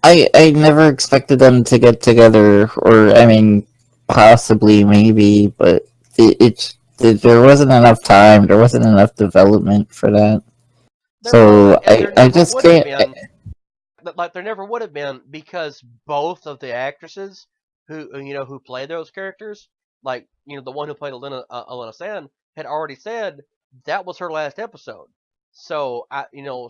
I never expected them to get together, or I mean, possibly maybe, but there wasn't enough time. There wasn't enough development for that. There wasn't, So and there I never just would have can't. been. Like there never would have been, because both of the actresses who play those characters, like the one who played Alana Sand, had already said that was her last episode. So,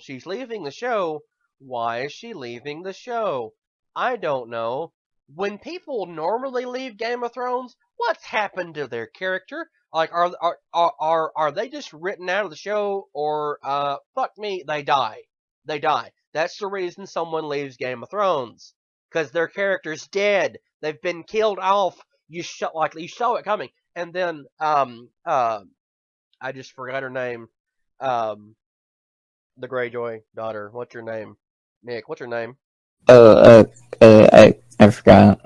she's leaving the show. Why is she leaving the show? I don't know. When people normally leave Game of Thrones, what's happened to their character? Like, are they just written out of the show, or fuck me, they die. They die. That's the reason someone leaves Game of Thrones, because their character's dead. They've been killed off. You saw it coming, and then I just forgot her name. Um, the Greyjoy daughter. What's your name? Nick, what's her name? Oh, I forgot.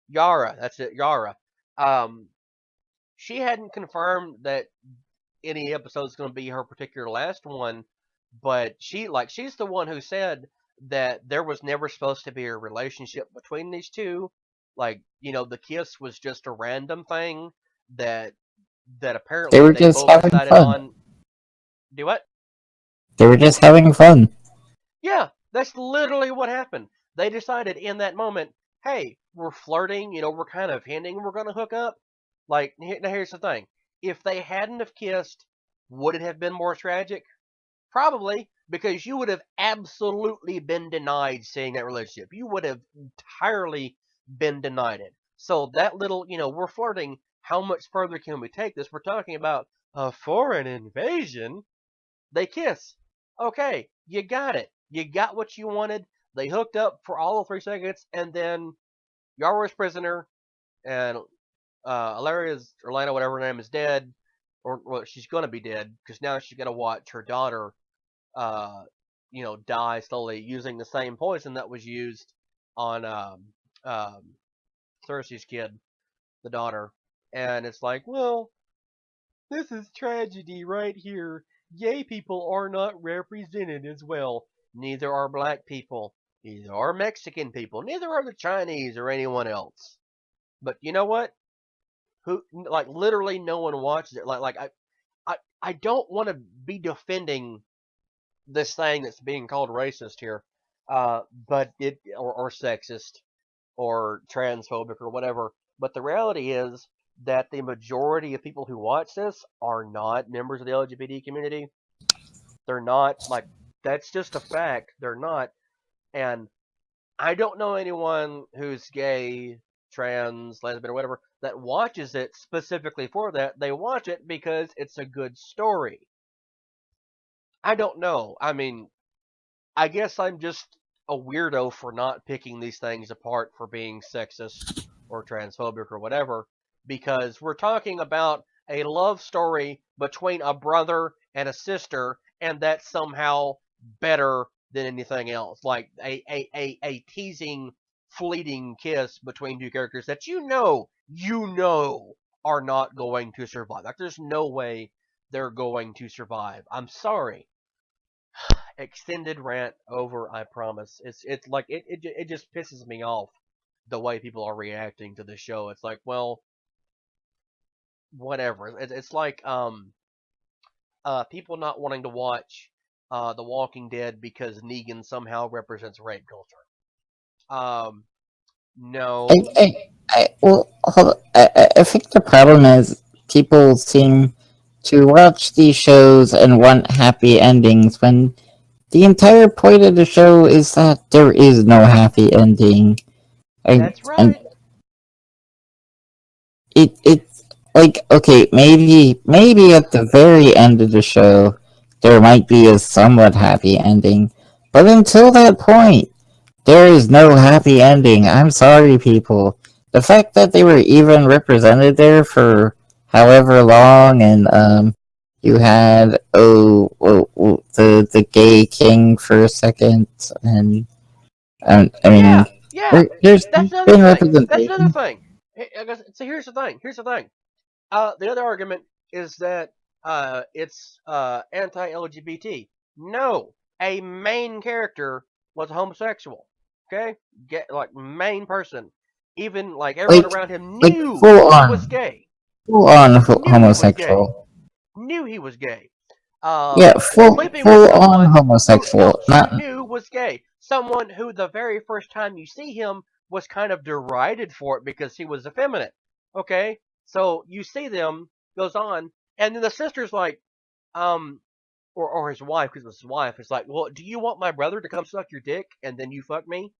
Yara. That's it, Yara. Um, she hadn't confirmed that any episode is going to be her particular last one, but she's the one who said that there was never supposed to be a relationship between these two. Like, the kiss was just a random thing that They apparently were they just both having decided fun. on. Do what? They were just having fun. Yeah, that's literally what happened. They decided in that moment, hey, we're flirting, we're kind of hinting we're going to hook up. Like, now here's the thing. If they hadn't have kissed, would it have been more tragic? Probably, because you would have absolutely been denied seeing that relationship. You would have entirely been denied it. So that little, we're flirting. How much further can we take this? We're talking about a foreign invasion. They kiss. Okay, you got it. You got what you wanted. They hooked up for all of 3 seconds, and then Yara's prisoner, and Orlando, whatever her name, is dead. Or, well, she's going to be dead, because now she's going to watch her daughter, uh, die slowly using the same poison that was used on um, Cersei's kid, the daughter. And it's like, well, this is tragedy right here. Gay people are not represented as well. Neither are black people. Neither are Mexican people. Neither are the Chinese or anyone else. But you know what? Who literally no one watches it. I don't want to be defending this thing that's being called racist here, but it or sexist or transphobic or whatever. But the reality is that the majority of people who watch this are not members of the LGBT community. They're not. That's just a fact. They're not. And I don't know anyone who's gay, trans, lesbian, or whatever that watches it specifically for that. They watch it because it's a good story. I don't know. I mean, I guess I'm just a weirdo for not picking these things apart for being sexist or transphobic or whatever, because we're talking about a love story between a brother and a sister, and that's somehow better than anything else. Like a teasing, fleeting kiss between two characters that are not going to survive. Like, there's no way they're going to survive. I'm sorry. Extended rant over, I promise. It's like it just pisses me off the way people are reacting to the show. It's like, well, whatever. It's like people not wanting to watch The Walking Dead because Negan somehow represents rape culture. Um, I, no, I, well, hold on. I think the problem is people seem to watch these shows and want happy endings when the entire point of the show is that there is no happy ending. that's And right. it's like, okay, maybe at the very end of the show there might be a somewhat happy ending, but until that point there is no happy ending. I'm sorry, people. The fact that they were even represented there for however long, and you had the gay king for a second, and I mean, Yeah, yeah. there's That's another been thing. That's another representation. thing. So here's the thing. Here's the thing. The other argument is that it's anti-LGBT. No, a main character was a homosexual. Okay, get like main person. Even like everyone Like around him like knew full he was on gay. full on Knew he was gay. homosexual. Knew he was gay. Yeah, Sleeping with full on someone who homosexual. else you Not knew was gay. Someone who the very first time you see him was kind of derided for it because he was effeminate. Okay? So you see them, goes on, And then the sister's like, um, or his wife, because it's his wife, is like, well, do you want my brother to come suck your dick and then you fuck me?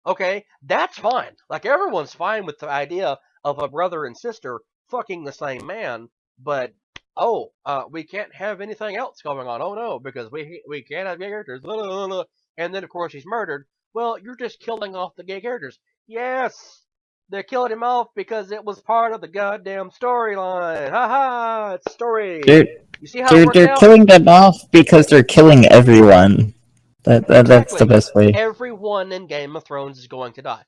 Okay, that's fine. Like everyone's fine with the idea of a brother and sister fucking the same man, but we can't have anything else going on. Oh no, because we can't have gay characters. Blah, blah, blah. And then of course he's murdered. Well, you're just killing off the gay characters. Yes, they killed him off because it was part of the goddamn storyline. Ha ha! It's a story. They're You see how it worked they're out? killing them off because they're killing everyone. That's the Exactly. best way. Everyone in Game of Thrones is going to die.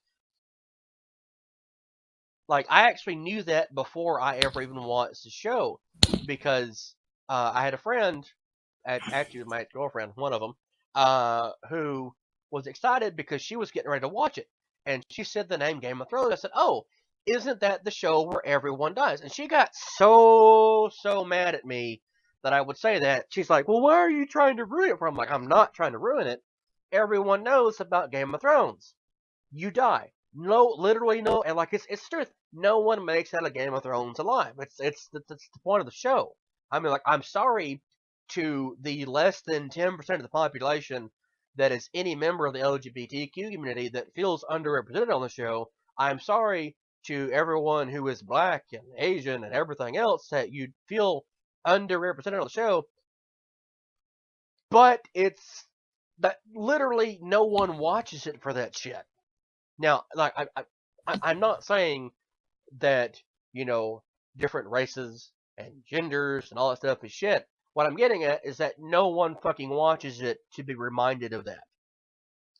Like I actually knew that before I ever even watched the show, because I had a friend, actually my ex-girlfriend, one of them, who was excited because she was getting ready to watch it, and she said the name Game of Thrones. I said, "Oh, isn't that the show where everyone dies?" And she got so mad at me that I would say that. She's like, "Well, why are you trying to ruin it for?" I'm like, "I'm not trying to ruin it. Everyone knows about Game of Thrones. You die. No, literally no, and like it's truth. No one makes out of Game of Thrones alive. That's the point of the show. I mean, like I'm sorry to the less than 10% of the population that is any member of the LGBTQ community that feels underrepresented on the show. I'm sorry to everyone who is black and Asian and everything else that you feel underrepresented on the show. But it's that literally no one watches it for that shit. Now, like I'm not saying that different races and genders and all that stuff is shit. What I'm getting at is that no one fucking watches it to be reminded of that.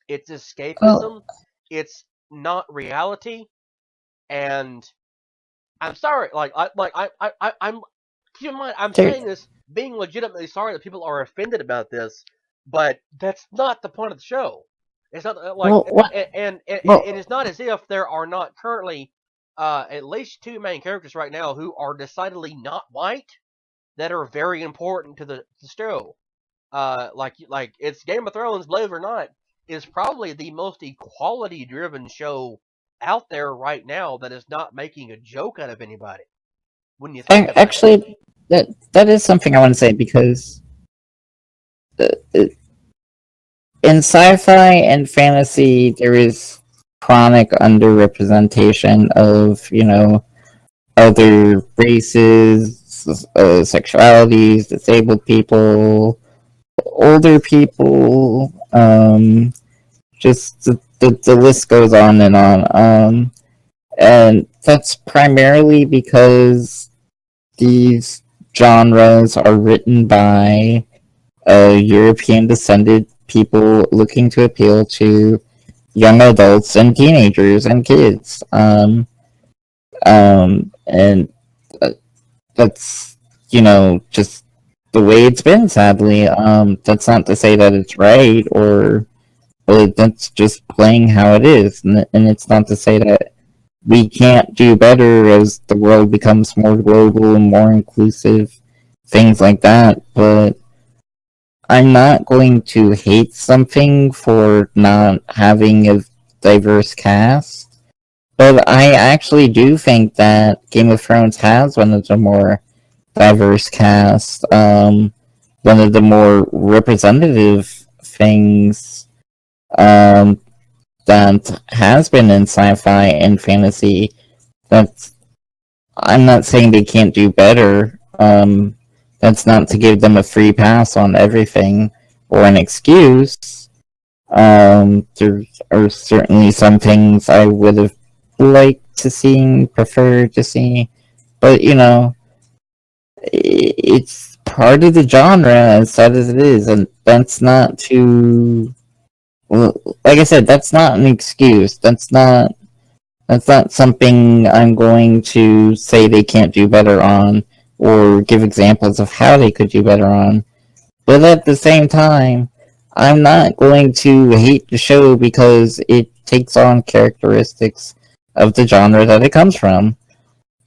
It's Well, escapism. It's not reality. And I'm sorry, I'm keep in mind I'm there. saying this being legitimately sorry that people are offended about this, but that's not the point of the show. It's not like Well, what? and Well, it's not as if there are not currently at least two main characters right now who are decidedly not white that are very important to the show. Like it's Game of Thrones, believe it or not, is probably the most equality driven show out there right now that is not making a joke out of anybody when you think about it. actually, that is something I want to say because uh, uh, in sci-fi and fantasy, there is chronic underrepresentation of other races, sexualities, disabled people, older people. Just the list goes on and on. And that's primarily because these genres are written by European descended people looking to appeal to young adults and teenagers and kids. And that's just the way it's been. Sadly, that's not to say that it's right, or but that's just playing how it is, and it's not to say that we can't do better as the world becomes more global and more inclusive, things like that. But I'm not going to hate something for not having a diverse cast. But I actually do think that Game of Thrones has one of the more diverse cast, one of the more representative things um, that has been in sci-fi and fantasy. That's I'm not saying they can't do better. That's not to give them a free pass on everything or an excuse. There are certainly some things I would have liked to see, preferred to see, but it's part of the genre as sad as it is, and that's not to. Well, like I said, that's not an excuse. That's not something I'm going to say they can't do better on, or give examples of how they could do better on. But at the same time, I'm not going to hate the show because it takes on characteristics of the genre that it comes from.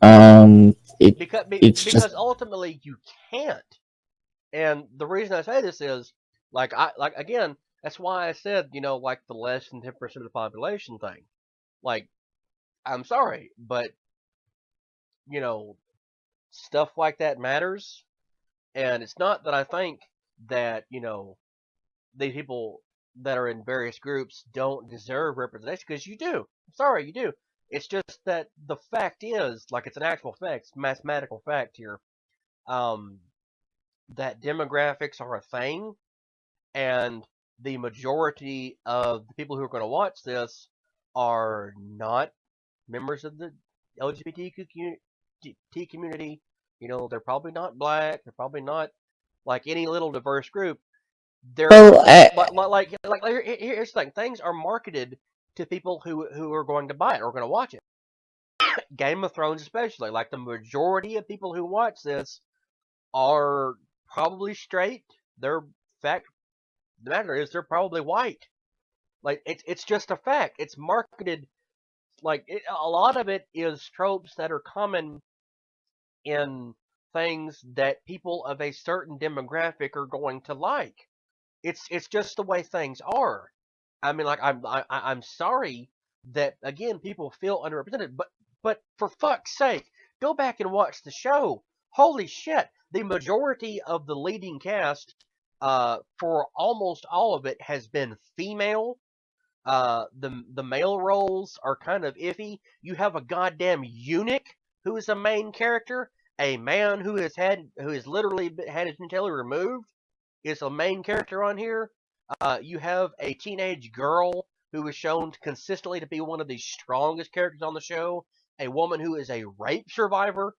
because It's just because ultimately you can't. And the reason I say this is like again, that's why I said like the less than 10% of the population thing. Like I'm sorry, but you know stuff like that matters. And it's not that I think that, these people that are in various groups don't deserve representation, because you do. I'm sorry, you do. It's just that the fact is, like, it's an actual fact, it's mathematical fact here, um, that demographics are a thing, and the majority of the people who are going to watch this are not members of the LGBT community. They're probably not black. They're probably not like any little diverse group. They're Well, here's the thing: things are marketed to people who are going to buy it or going to watch it. Game of Thrones, especially, like the majority of people who watch this are probably straight. They're fact. The matter is, they're probably white. Like it's just a fact. It's marketed a lot of it is tropes that are common in things that people of a certain demographic are going to like. It's just the way things are. I mean, like I'm sorry that again people feel underrepresented, but for fuck's sake, go back and watch the show. Holy shit! The majority of the leading cast, for almost all of it, has been female. The male roles are kind of iffy. You have a goddamn eunuch who is a main character. A man who has literally had his genitalia removed is a main character on here. You have a teenage girl who is shown consistently to be one of the strongest characters on the show. A woman who is a rape survivor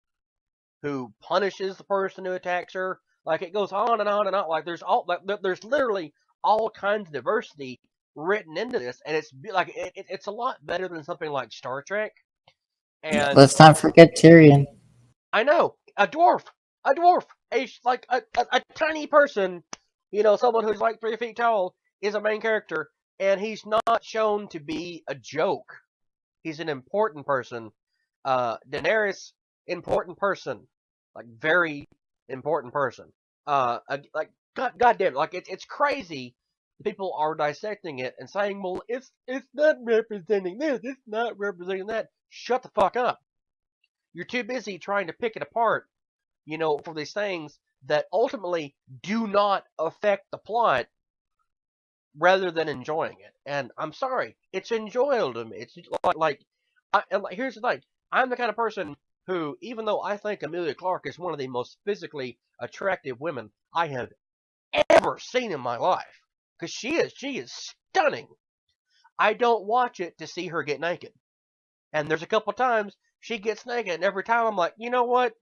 who punishes the person who attacks her. Like it goes on and on and on. Like there's literally all kinds of diversity written into this, and it's a lot better than something like Star Trek. And let's not forget Tyrion. I know a dwarf, a tiny person, someone who's like 3 feet tall is a main character, and he's not shown to be a joke. He's an important person. Daenerys, important person, like very important person. Like goddamn, like it's crazy. People are dissecting it and saying, "Well, it's not representing this. It's not representing that." Shut the fuck up. You're too busy trying to pick it apart, for these things that ultimately do not affect the plot rather than enjoying it. And I'm sorry, it's enjoyable to me. It's here's the thing. I'm the kind of person who, even though I think Emilia Clarke is one of the most physically attractive women I have ever seen in my life, because she is stunning, I don't watch it to see her get naked. And there's a couple times she gets naked, and every time I'm like, you know what?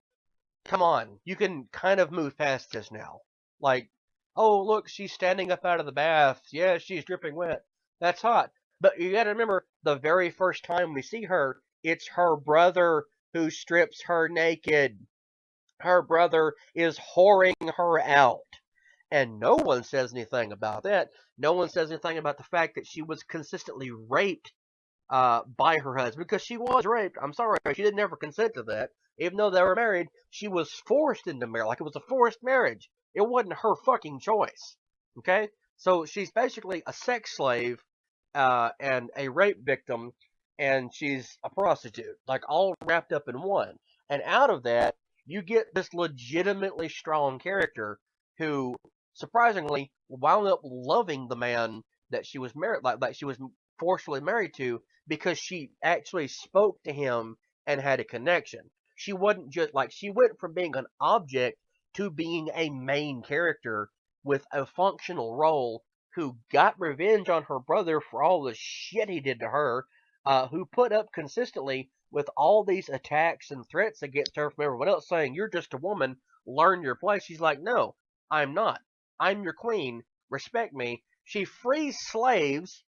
Come on, you can kind of move past this now. Like, oh, look, she's standing up out of the bath. Yeah, she's dripping wet. That's hot. But you gotta remember, the very first time we see her, it's her brother who strips her naked. Her brother is whoring her out. And no one says anything about that. No one says anything about the fact that she was consistently raped by her husband, because she was raped. I'm sorry, she didn't ever consent to that. Even though they were married, she was forced into marriage. Like it was a forced marriage. It wasn't her fucking choice. Okay? So she's basically a sex slave and a rape victim, and she's a prostitute. Like all wrapped up in one. And out of that, you get this legitimately strong character who, surprisingly, wound up loving the man that she was married, like she was forcefully married to, because she actually spoke to him and had a connection. She wasn't just like, she went from being an object to being a main character with a functional role, who got revenge on her brother for all the shit he did to her, who put up consistently with all these attacks and threats against her from everyone else, saying, "You're just a woman, learn your place." She's like, "No, I'm not. I'm your queen. Respect me." She frees slaves,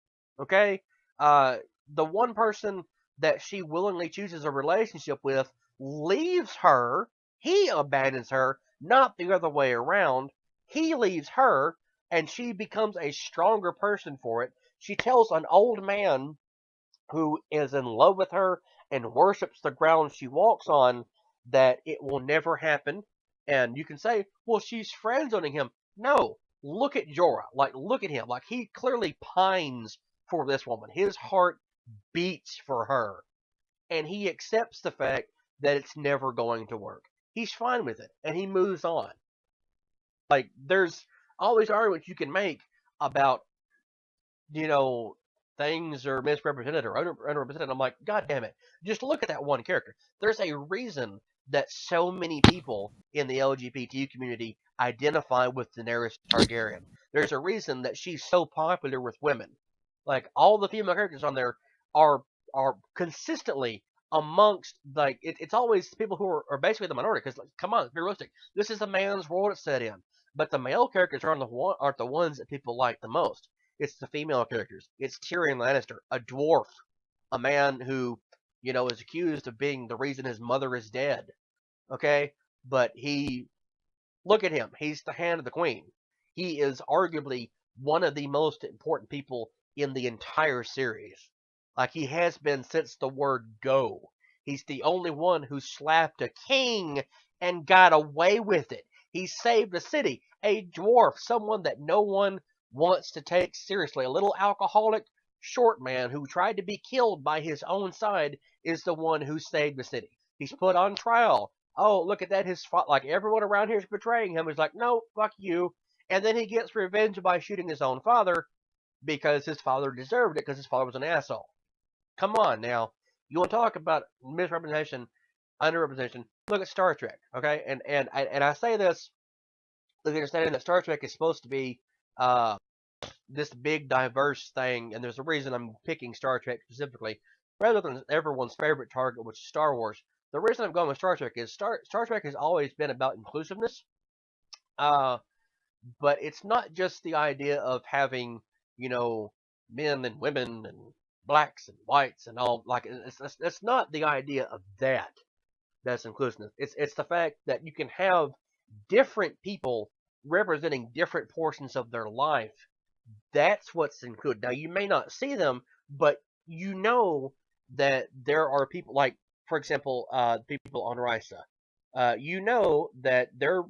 okay? The one person that she willingly chooses a relationship with leaves her. He abandons her, not the other way around. He leaves her, and she becomes a stronger person for it. She tells an old man who is in love with her and worships the ground she walks on that it will never happen. And you can say, well, she's friend zoning him. No, look at Jorah. Like, look at him. Like, he clearly pines for this woman. His heart beats for her. And he accepts the fact that it's never going to work. he's fine with it and he moves on. Like there's all these arguments you can make about, you know, things are misrepresented or underrepresented. I'm like, God damn it. Just look at that one character. There's a reason that so many people in the LGBT community identify with Daenerys Targaryen. There's a reason that she's so popular with women. Like all the female characters on there are are consistently amongst it's always people who are basically the minority because like, come on, be realistic. This is a man's world it's set in, but the male characters aren't the ones that people like the most. It's the female characters. It's Tyrion Lannister, a dwarf, a man who, you know, is accused of being the reason his mother is dead. Okay? But look at him. He's the hand of the queen. He is arguably one of the most important people in the entire series. Like he has been since the word go. He's the only one who slapped a king and got away with it. He saved a city. A dwarf, someone that no one wants to take seriously. A little alcoholic short man who tried to be killed by his own side is the one who saved the city. He's put on trial. Oh, look at that. Like everyone around here is betraying him. He's like, no, fuck you. And then he gets revenge by shooting his own father because his father deserved it because his father was an asshole. Come on now. You want to talk about misrepresentation, underrepresentation? Look at Star Trek, okay? And I say this with the understanding that Star Trek is supposed to be uh, this big diverse thing, and there's a reason I'm picking Star Trek specifically rather than everyone's favorite target, which is Star Wars. The reason I'm going with Star Trek is Star Trek has always been about inclusiveness, uh, but it's not just the idea of having, you know, men and women and blacks and whites and all. Like it's not the idea of that that's inclusiveness. It's the fact that you can have different people representing different portions of their life. That's what's included. Now you may not see them, but you know that there are people like, for example, people on Risa. You know that they're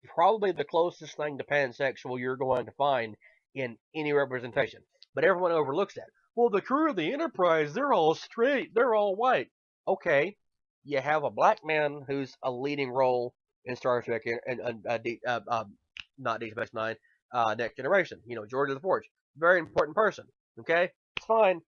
probably the closest thing to pansexual you're going to find in any representation. But everyone overlooks that. Well, the crew of the Enterprise, they're all straight, they're all white. Okay, you have a black man who's a leading role in Star Trek and not Deep Space Nine, Next Generation. You know, George of the Forge, very important person. Okay, it's fine.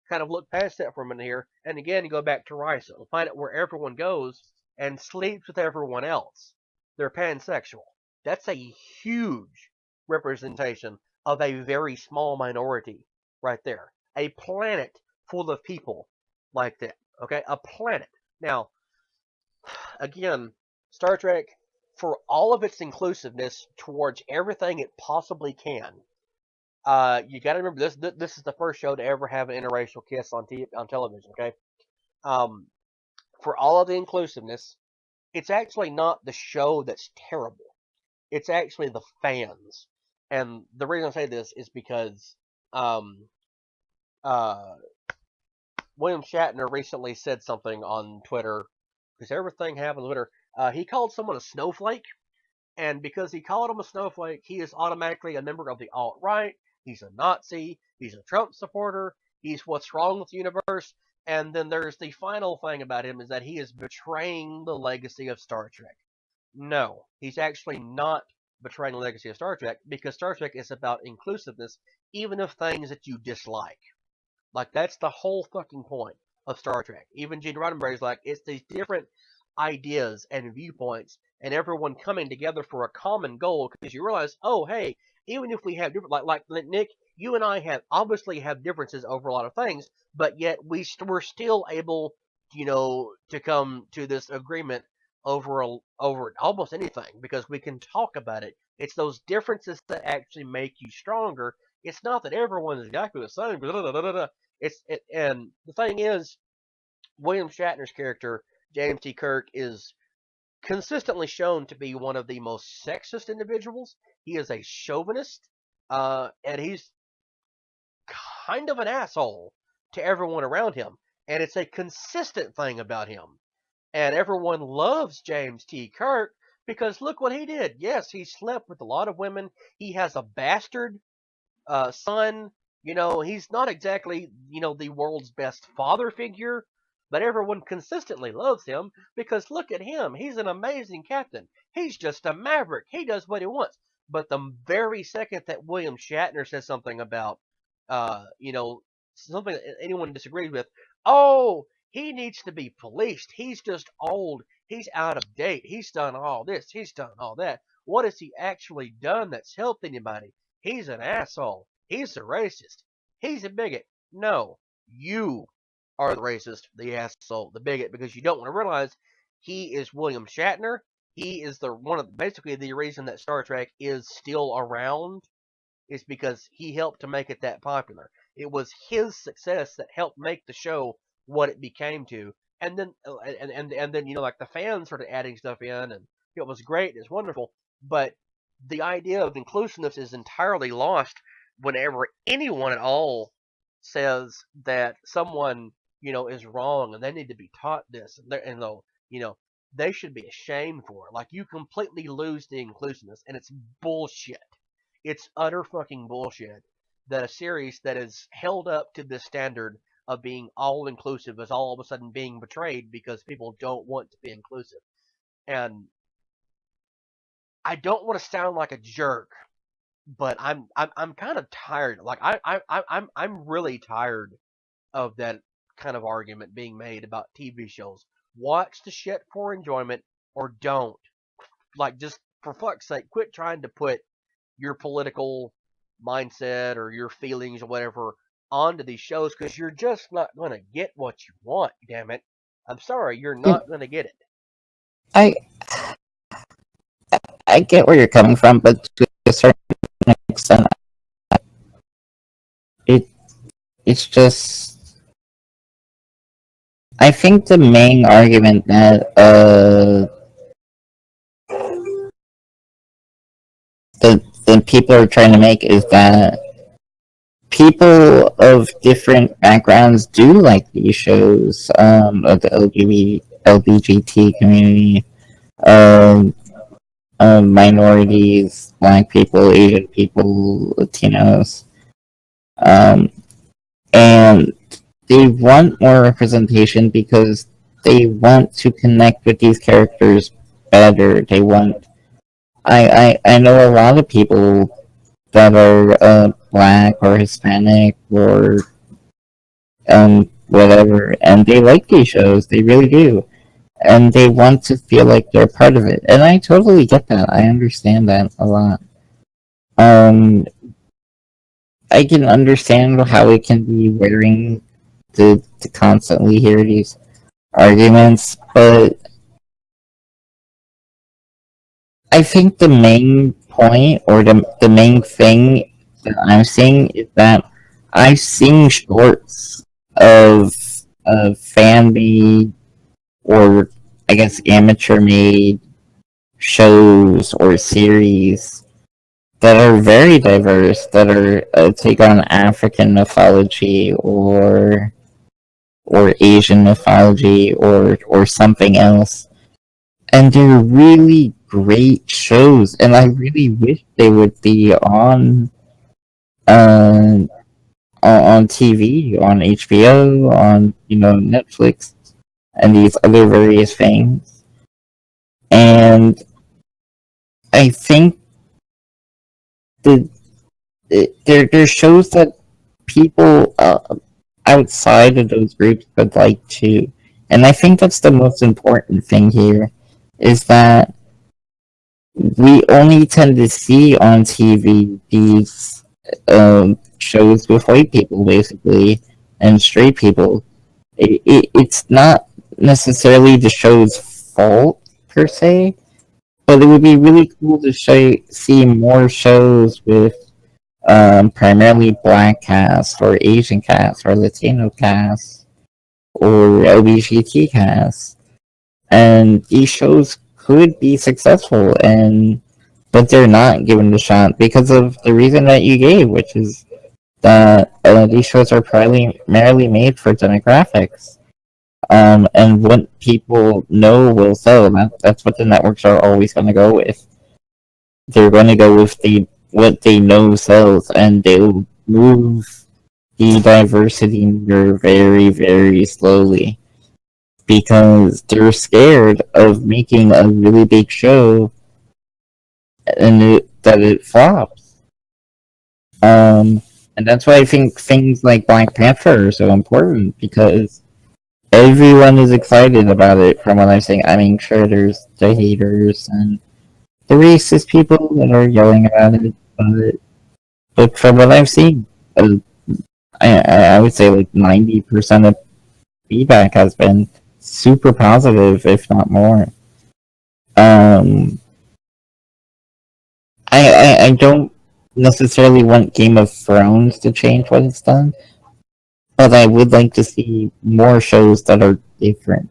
Kind of look past that for a minute here, and again, you go back to Risa and find out where everyone goes and sleeps with everyone else. They're pansexual. That's a huge representation of a very small minority right there. A planet full of people like that. Okay, a planet. Now, again, Star Trek, for all of its inclusiveness towards everything it possibly can, you got to remember this. This is the first show to ever have an interracial kiss on television. Okay, um, for all of the inclusiveness, it's actually not the show that's terrible. It's actually the fans. And the reason I say this is because um, uh, William Shatner recently said something on Twitter, because everything happens on Twitter. He called someone a snowflake, and because he called him a snowflake, he is automatically a member of the alt-right. He's a Nazi. He's a Trump supporter. He's what's wrong with the universe. And then there's the final thing about him is that he is betraying the legacy of Star Trek. No, he's actually not betraying the legacy of Star Trek because Star Trek is about inclusiveness, even of things that you dislike. Like that's the whole fucking point of Star Trek. Even Gene Roddenberry's like it's these different ideas and viewpoints, and everyone coming together for a common goal because you realize, oh hey, even if we have different, like Nick, you and I have obviously have differences over a lot of things, but yet we're still able, you know, to come to this agreement over almost anything because we can talk about it. It's those differences that actually make you stronger. It's not that everyone is exactly the same. And the thing is, William Shatner's character James T. Kirk is consistently shown to be one of the most sexist individuals. He is a chauvinist, and he's kind of an asshole to everyone around him. And it's a consistent thing about him. And everyone loves James T. Kirk because look what he did. Yes, he slept with a lot of women. He has a bastard son. You know, he's not exactly, you know, the world's best father figure, but everyone consistently loves him because look at him. He's an amazing captain. He's just a maverick. He does what he wants. But the very second that William Shatner says something about, you know, something that anyone disagrees with, oh, he needs to be policed. He's just old. He's out of date. He's done all this. He's done all that. What has he actually done that's helped anybody? He's an asshole. He's a racist. He's a bigot. No, you are the racist, the asshole, the bigot, because you don't want to realize he is William Shatner. He is the one of basically the reason that Star Trek is still around is because he helped to make it that popular. It was his success that helped make the show what it became to. And then and then like the fans started adding stuff in, and it was great. It's wonderful, but the idea of inclusiveness is entirely lost whenever anyone at all says that someone is wrong and they need to be taught this, and though they should be ashamed for it. Like, you completely lose the inclusiveness, and it's bullshit. It's utter fucking bullshit that a series that is held up to this standard of being all inclusive is all of a sudden being betrayed because people don't want to be inclusive. And I don't want to sound like a jerk, but I'm kind of tired. Like, I'm really tired of that kind of argument being made about TV shows. Watch the shit for enjoyment or don't. Like, just for fuck's sake, quit trying to put your political mindset or your feelings or whatever onto these shows, because you're just not going to get what you want, damn it. I'm sorry, you're not going to get it. I I get where you're coming from, but to a certain extent, it it's just I think the main argument that the people are trying to make is that people of different backgrounds do like these shows, of the LGBT community, um, minorities, black people, Asian people, Latinos, um, and they want more representation because they want to connect with these characters better. They want. I know a lot of people that are black or Hispanic or whatever, and they like these shows. They really do, and they want to feel like they're part of it. And I totally get that. I understand that a lot. Um, I can understand how it can be wearing to constantly hear these arguments, but I think the main point or the main thing that I'm seeing is that I've seen shorts of fan made or I guess amateur made shows or series that are very diverse, that are take on African mythology or Asian mythology or something else, and they're really great shows, and I really wish they would be uh, on TV, on HBO, on Netflix, and these other various things. And I think that there shows that people outside of those groups would like too. And I think that's the most important thing here, is that we only tend to see on TV these shows with white people, basically, and straight people. It's not necessarily the show's fault, per se, but it would be really cool to see more shows with primarily black cast, or Asian cast, or Latino cast, or LGBT cast. And these shows could be successful, but they're not given the shot because of the reason that you gave, which is that these shows are primarily made for demographics. And what people know will sell. That's what the networks are always going to go with. They're going to go with what they know sells, and they'll move the diversity meter very, very slowly. because they're scared of making a really big show and that it flops. Um, and that's why I think things like Black Panther are so important because everyone is excited about it. From what I'm saying, I mean, sure, there's the haters and the racist people that are yelling about it, but from what I've seen, uh, I would say like 90% of feedback has been super positive, if not more. Um, I don't necessarily want Game of Thrones to change what it's done, but I would like to see more shows that are different.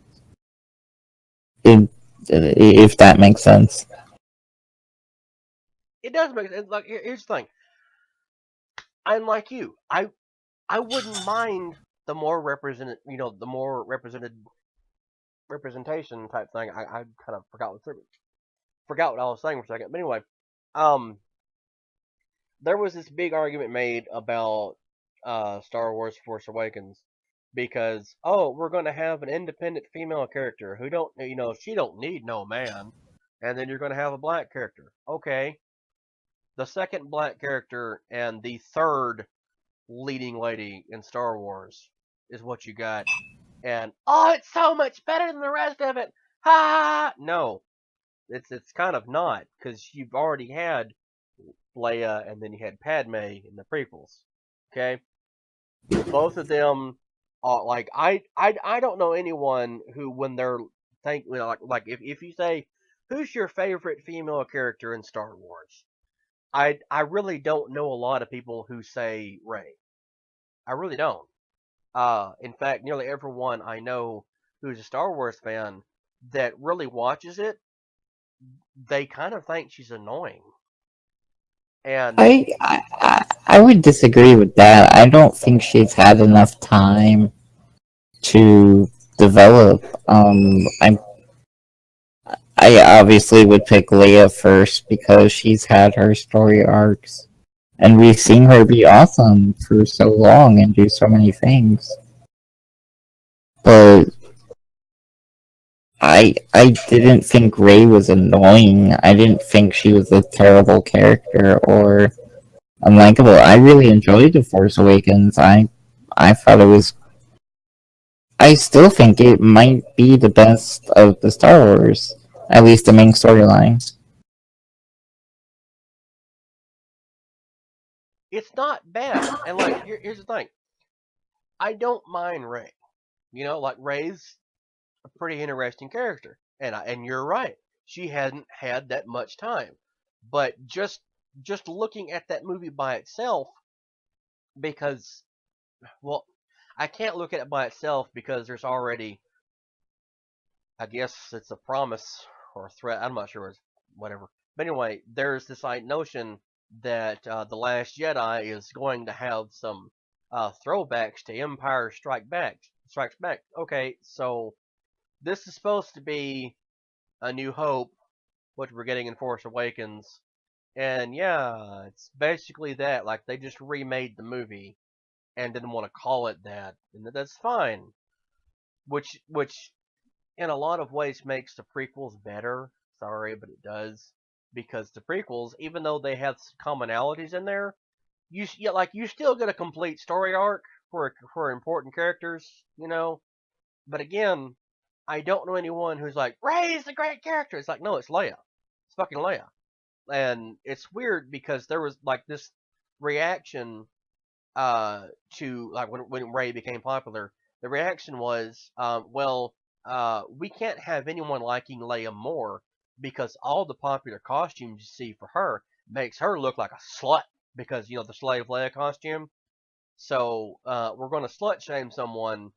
If that makes sense. It does make sense. Like, here's the thing. I'm like you. I wouldn't mind the more represented, the more representation type thing. I kind of forgot what I was saying for a second. But anyway, um, there was this big argument made about Star Wars Force Awakens because we're going to have an independent female character who don't she don't need no man, and then you're going to have a black character. Okay, the second black character and the third leading lady in Star Wars is what you got, and it's so much better than the rest of it. Ha! No, it's kind of not because you've already had Leia, and then you had Padme in the prequels. Okay, both of them are like I don't know anyone who when they're like if you say who's your favorite female character in Star Wars, I really don't know a lot of people who say Rey. I really don't. In fact, nearly everyone I know who's a Star Wars fan that really watches it, they kind of think she's annoying. And I would disagree with that. I don't think she's had enough time to develop. I obviously would pick Leia first because she's had her story arcs, and we've seen her be awesome for so long and do so many things. But I didn't think Rey was annoying. I didn't think she was a terrible character or unlikable. I really enjoyed The Force Awakens. I thought it was. I still think it might be the best of the Star Wars, at least the main storylines. it's not bad. And like here's the thing. I don't mind Rey. Like Rey's a pretty interesting character. And you're right. She hadn't had that much time. But just looking at that movie by itself because well, I can't look at it by itself because there's already I guess it's a promise or a threat. I'm not sure. Whatever. But anyway, there's this notion that the Last Jedi is going to have some throwbacks to Empire Strikes Back. Okay, so this is supposed to be A New Hope, what we're getting in Force Awakens, and yeah, it's basically that. Like they just remade the movie and didn't want to call it that, and that's fine. Which in a lot of ways makes the prequels better. Sorry, but it does because the prequels, even though they have commonalities in there, you still get a complete story arc for important characters, But again, I don't know anyone who's like Rey's a great character. It's like no, it's Leia. It's fucking Leia, and it's weird because there was like this reaction to like when Rey became popular, the reaction was, we can't have anyone liking Leia more because all the popular costumes you see for her makes her look like a slut because the slave Leia costume. So we're going to slut shame someone,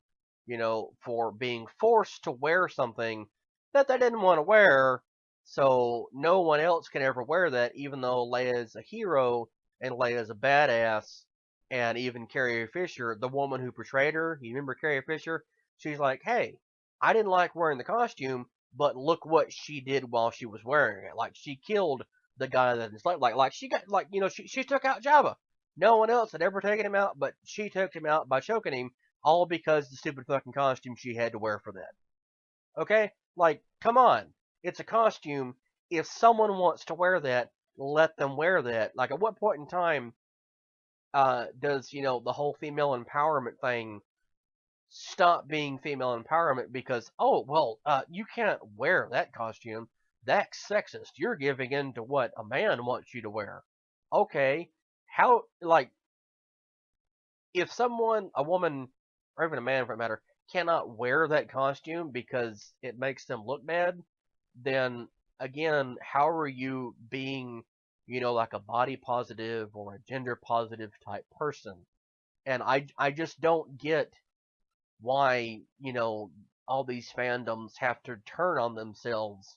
for being forced to wear something that they didn't want to wear. So no one else can ever wear that, even though Leia is a hero and Leia is a badass. And even Carrie Fisher, the woman who portrayed her, you remember Carrie Fisher? She's like, hey, I didn't like wearing the costume, but look what she did while she was wearing it. Like she killed the guy that enslaved. Like she got she took out Jabba. No one else had ever taken him out, but she took him out by choking him, all because the stupid fucking costume she had to wear for that. Okay? Like, come on. It's a costume. If someone wants to wear that, let them wear that. Like, at what point in time does, the whole female empowerment thing stop being female empowerment because, oh, well, you can't wear that costume. That's sexist. You're giving in to what a man wants you to wear. Okay. How, like, if someone, a woman, or even a man for that matter, cannot wear that costume because it makes them look bad, then again, how are you being, like a body positive or a gender positive type person? And I just don't get why, all these fandoms have to turn on themselves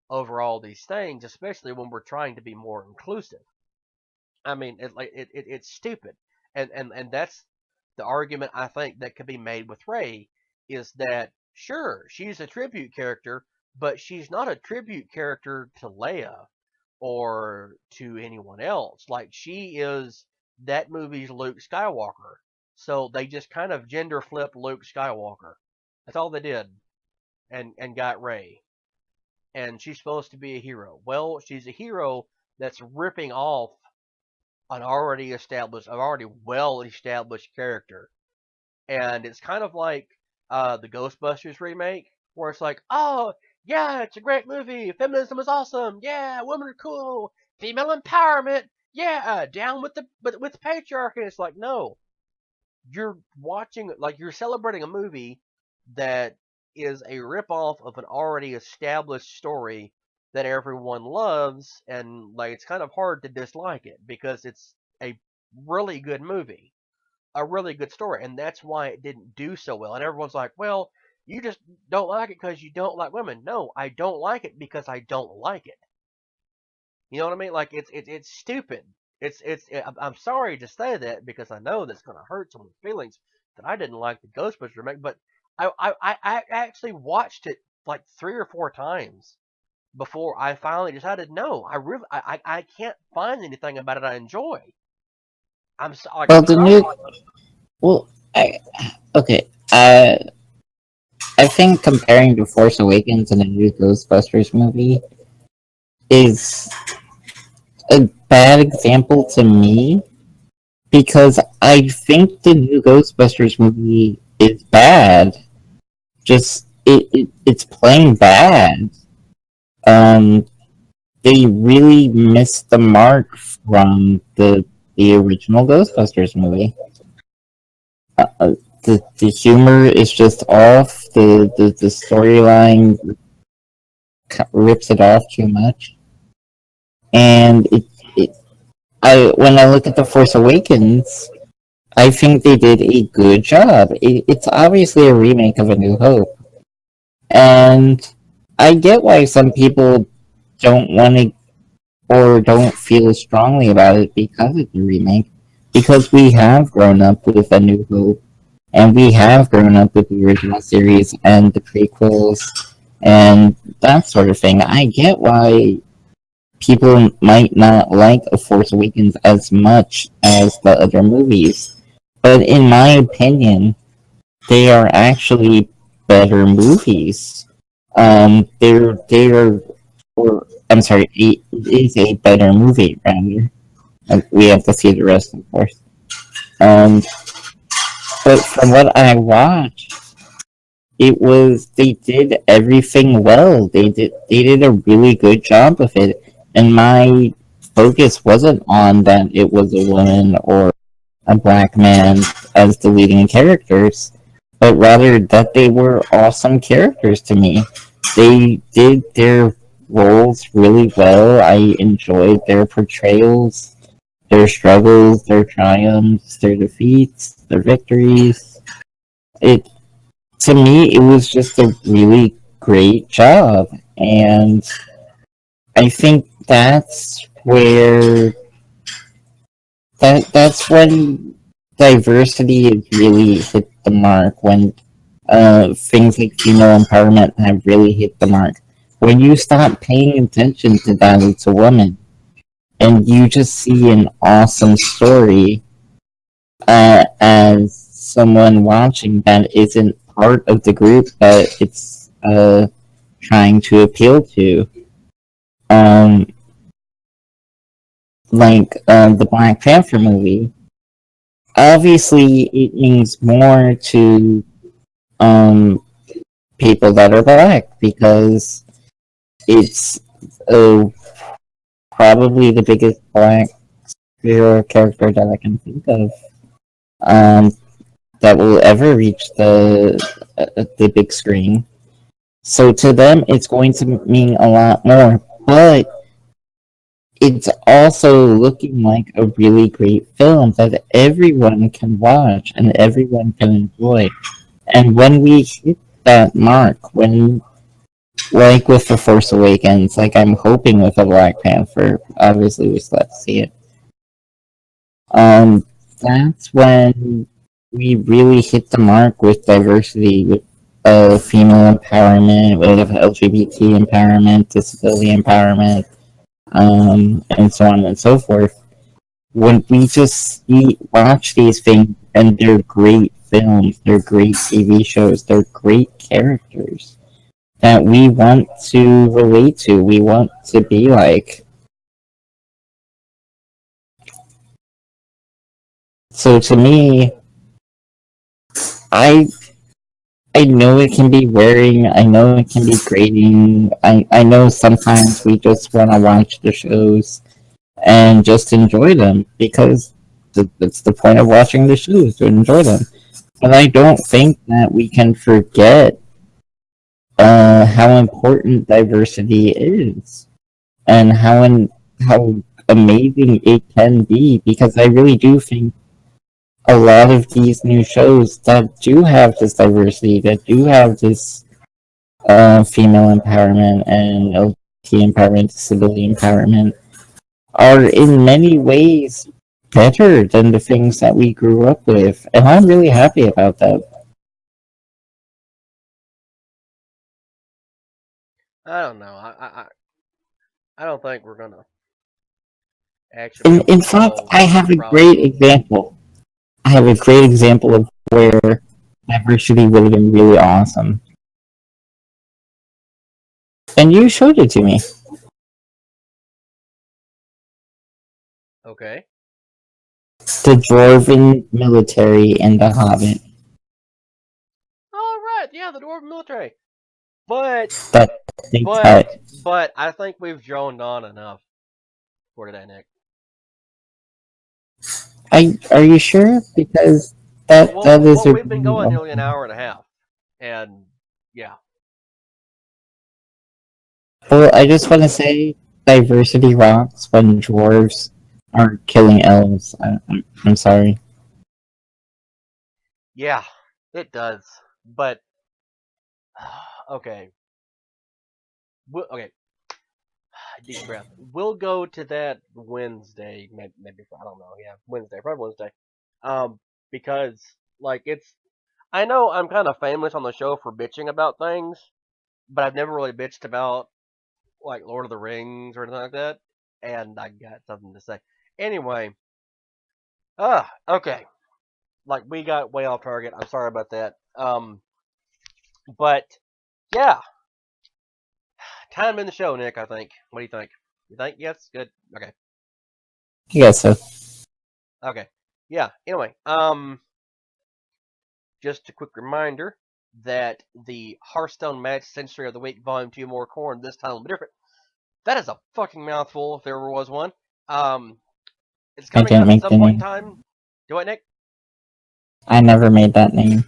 over all these things, especially when we're trying to be more inclusive. I mean, it's stupid, and that's the argument I think that could be made with Rey is that sure she's a tribute character, but she's not a tribute character to Leia or to anyone else. Like she is that movie's Luke Skywalker. So they just kind of gender flipped Luke Skywalker. That's all they did, and got Rey. And she's supposed to be a hero. Well, she's a hero that's ripping off an already well established character. And it's kind of like the Ghostbusters remake, where it's like, oh yeah, it's a great movie. Feminism is awesome. Yeah, women are cool. Female empowerment. Yeah, down with with patriarchy. And it's like, no, you're watching, like, you're celebrating a movie that is a ripoff of an already established story that everyone loves, and like it's kind of hard to dislike it because it's a really good movie, a really good story, and that's why it didn't do so well. And everyone's like, well, you just don't like it because you don't like women. No, I don't like it because I don't like it. You know what I mean? Like it's stupid. I'm sorry to say that because I know that's gonna hurt someone's feelings that I didn't like the Ghostbusters remake, but I actually watched it like 3 or 4 times before I finally decided no, I can't find anything about it I enjoy. Well, I'm the sorry. new well, I okay. I think comparing The Force Awakens and the new Ghostbusters movie is a bad example to me because I think the new Ghostbusters movie is bad. Just it's plain bad. Um, they really missed the mark from the original Ghostbusters movie. The humor is just off. The storyline rips it off too much, and it I when I look at The Force Awakens, I think they did a good job. It's obviously a remake of A New Hope, and I get why some people don't want to or don't feel as strongly about it because it's a remake. Because we have grown up with A New Hope, and we have grown up with the original series and the prequels and that sort of thing. I get why people might not like A Force Awakens as much as the other movies. But in my opinion, they are actually better movies. They're or I'm sorry, it is a better movie rather. We have to see the rest, of course. Um, but from what I watched, it was they did everything well. They did a really good job of it, and my focus wasn't on that it was a woman or a black man as the leading characters, but rather that they were awesome characters to me. They did their roles really well. I enjoyed their portrayals, their struggles, their triumphs, their defeats, their victories. It To me, it was just a really great job, and I think that's when diversity has really hit the mark. When things like female empowerment have really hit the mark. When you stop paying attention to that it's a woman, and you just see an awesome story as someone watching that isn't part of the group that it's uh, trying to appeal to. Um, the Black Panther movie, obviously it means more to um, people that are black because it's uh, probably the biggest black hero character that I can think of um, that will ever reach the big screen. So to them, it's going to mean a lot more. But it's also looking like a really great film that everyone can watch and everyone can enjoy. And when we hit that mark, when like with the Force Awakens, like I'm hoping with a Black Panther, obviously we still have to see it. Um, that's when we really hit the mark with diversity, with female empowerment, with LGBT empowerment, disability empowerment, and so on and so forth. When we just watch these things and they're great films, they're great TV shows, they're great characters that we want to relate to, we want to be like. So to me, I I know it can be wearing, I know it can be grating, I know sometimes we just want to watch the shows and just enjoy them because that's the point of watching the shows, to enjoy them. But I don't think that we can forget how important diversity is and how amazing it can be because I really do think a lot of these new shows that do have this diversity, that do have this female empowerment and LGBT empowerment, disability empowerment, are in many ways better than the things that we grew up with, and I'm really happy about that. I don't know. I don't think we're gonna actually be able to In fact, solve I have the a problem. great example. I have a great example of where diversity would have been really awesome. And you showed it to me. Okay. The Dwarven military in The Hobbit. All right. Yeah, the dwarven military. But That they but cut. but I think we've droned on enough for today, Nick. Are you sure? Because Well, that is a we've been really going nearly an awesome. hour and a half, and yeah, Well, I just want to say diversity rocks when dwarves are killing elves. I'm sorry. yeah, it does. But okay, okay, deep breath. We'll go to that Wednesday, maybe I don't know. Yeah, Wednesday, probably Wednesday. Um, because like it's, I know I'm kind of famous on the show for bitching about things, but I've never really bitched about like Lord of the Rings or anything like that. And I got something to say. Anyway, okay. Like we got way off target. I'm sorry about that. But yeah, time in the show, Nick. I think. What do you think? You think yes? Good. Okay. I guess so. Okay. Yeah. Anyway, just a quick reminder that the Hearthstone Match Century of the Week Volume 2 More Corn this time will be different. That is a fucking mouthful if there ever was one. Um, it's I coming didn't up at make some the point in name. time. Do it, Nick? I never made that name.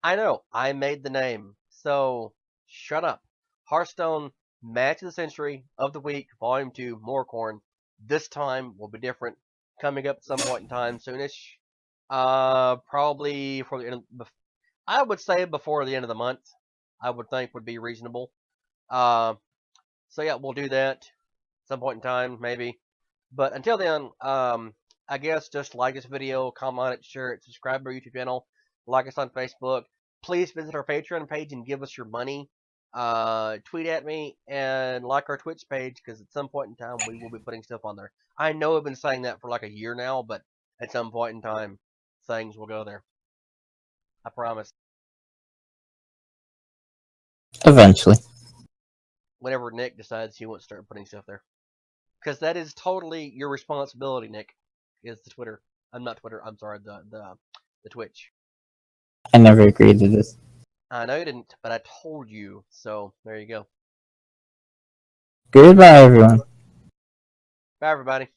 I know. I made the name. So shut up. Hearthstone Match of the Century of the Week, Volume 2, More Corn. This time will be different. Coming up at some point in time soonish. Probably for the end of, I would say before the end of the month. I would think would be reasonable. Uh, so yeah, we'll do that some point in time, maybe. But until then, I guess just like this video, comment on it, share it, subscribe to our YouTube channel, like us on Facebook. Please visit our Patreon page and give us your money. Tweet at me and like our Twitch page because at some point in time we will be putting stuff on there. I know I've been saying that for like a year now, but at some point in time things will go there. I promise. Eventually. Whenever Nick decides he wants to start putting stuff there. Because that is totally your responsibility, Nick, is the Twitter. I'm not Twitter, I'm sorry, the Twitch. I never agreed to this. I know you didn't, but I told you, so there you go. Goodbye, everyone. Bye, everybody.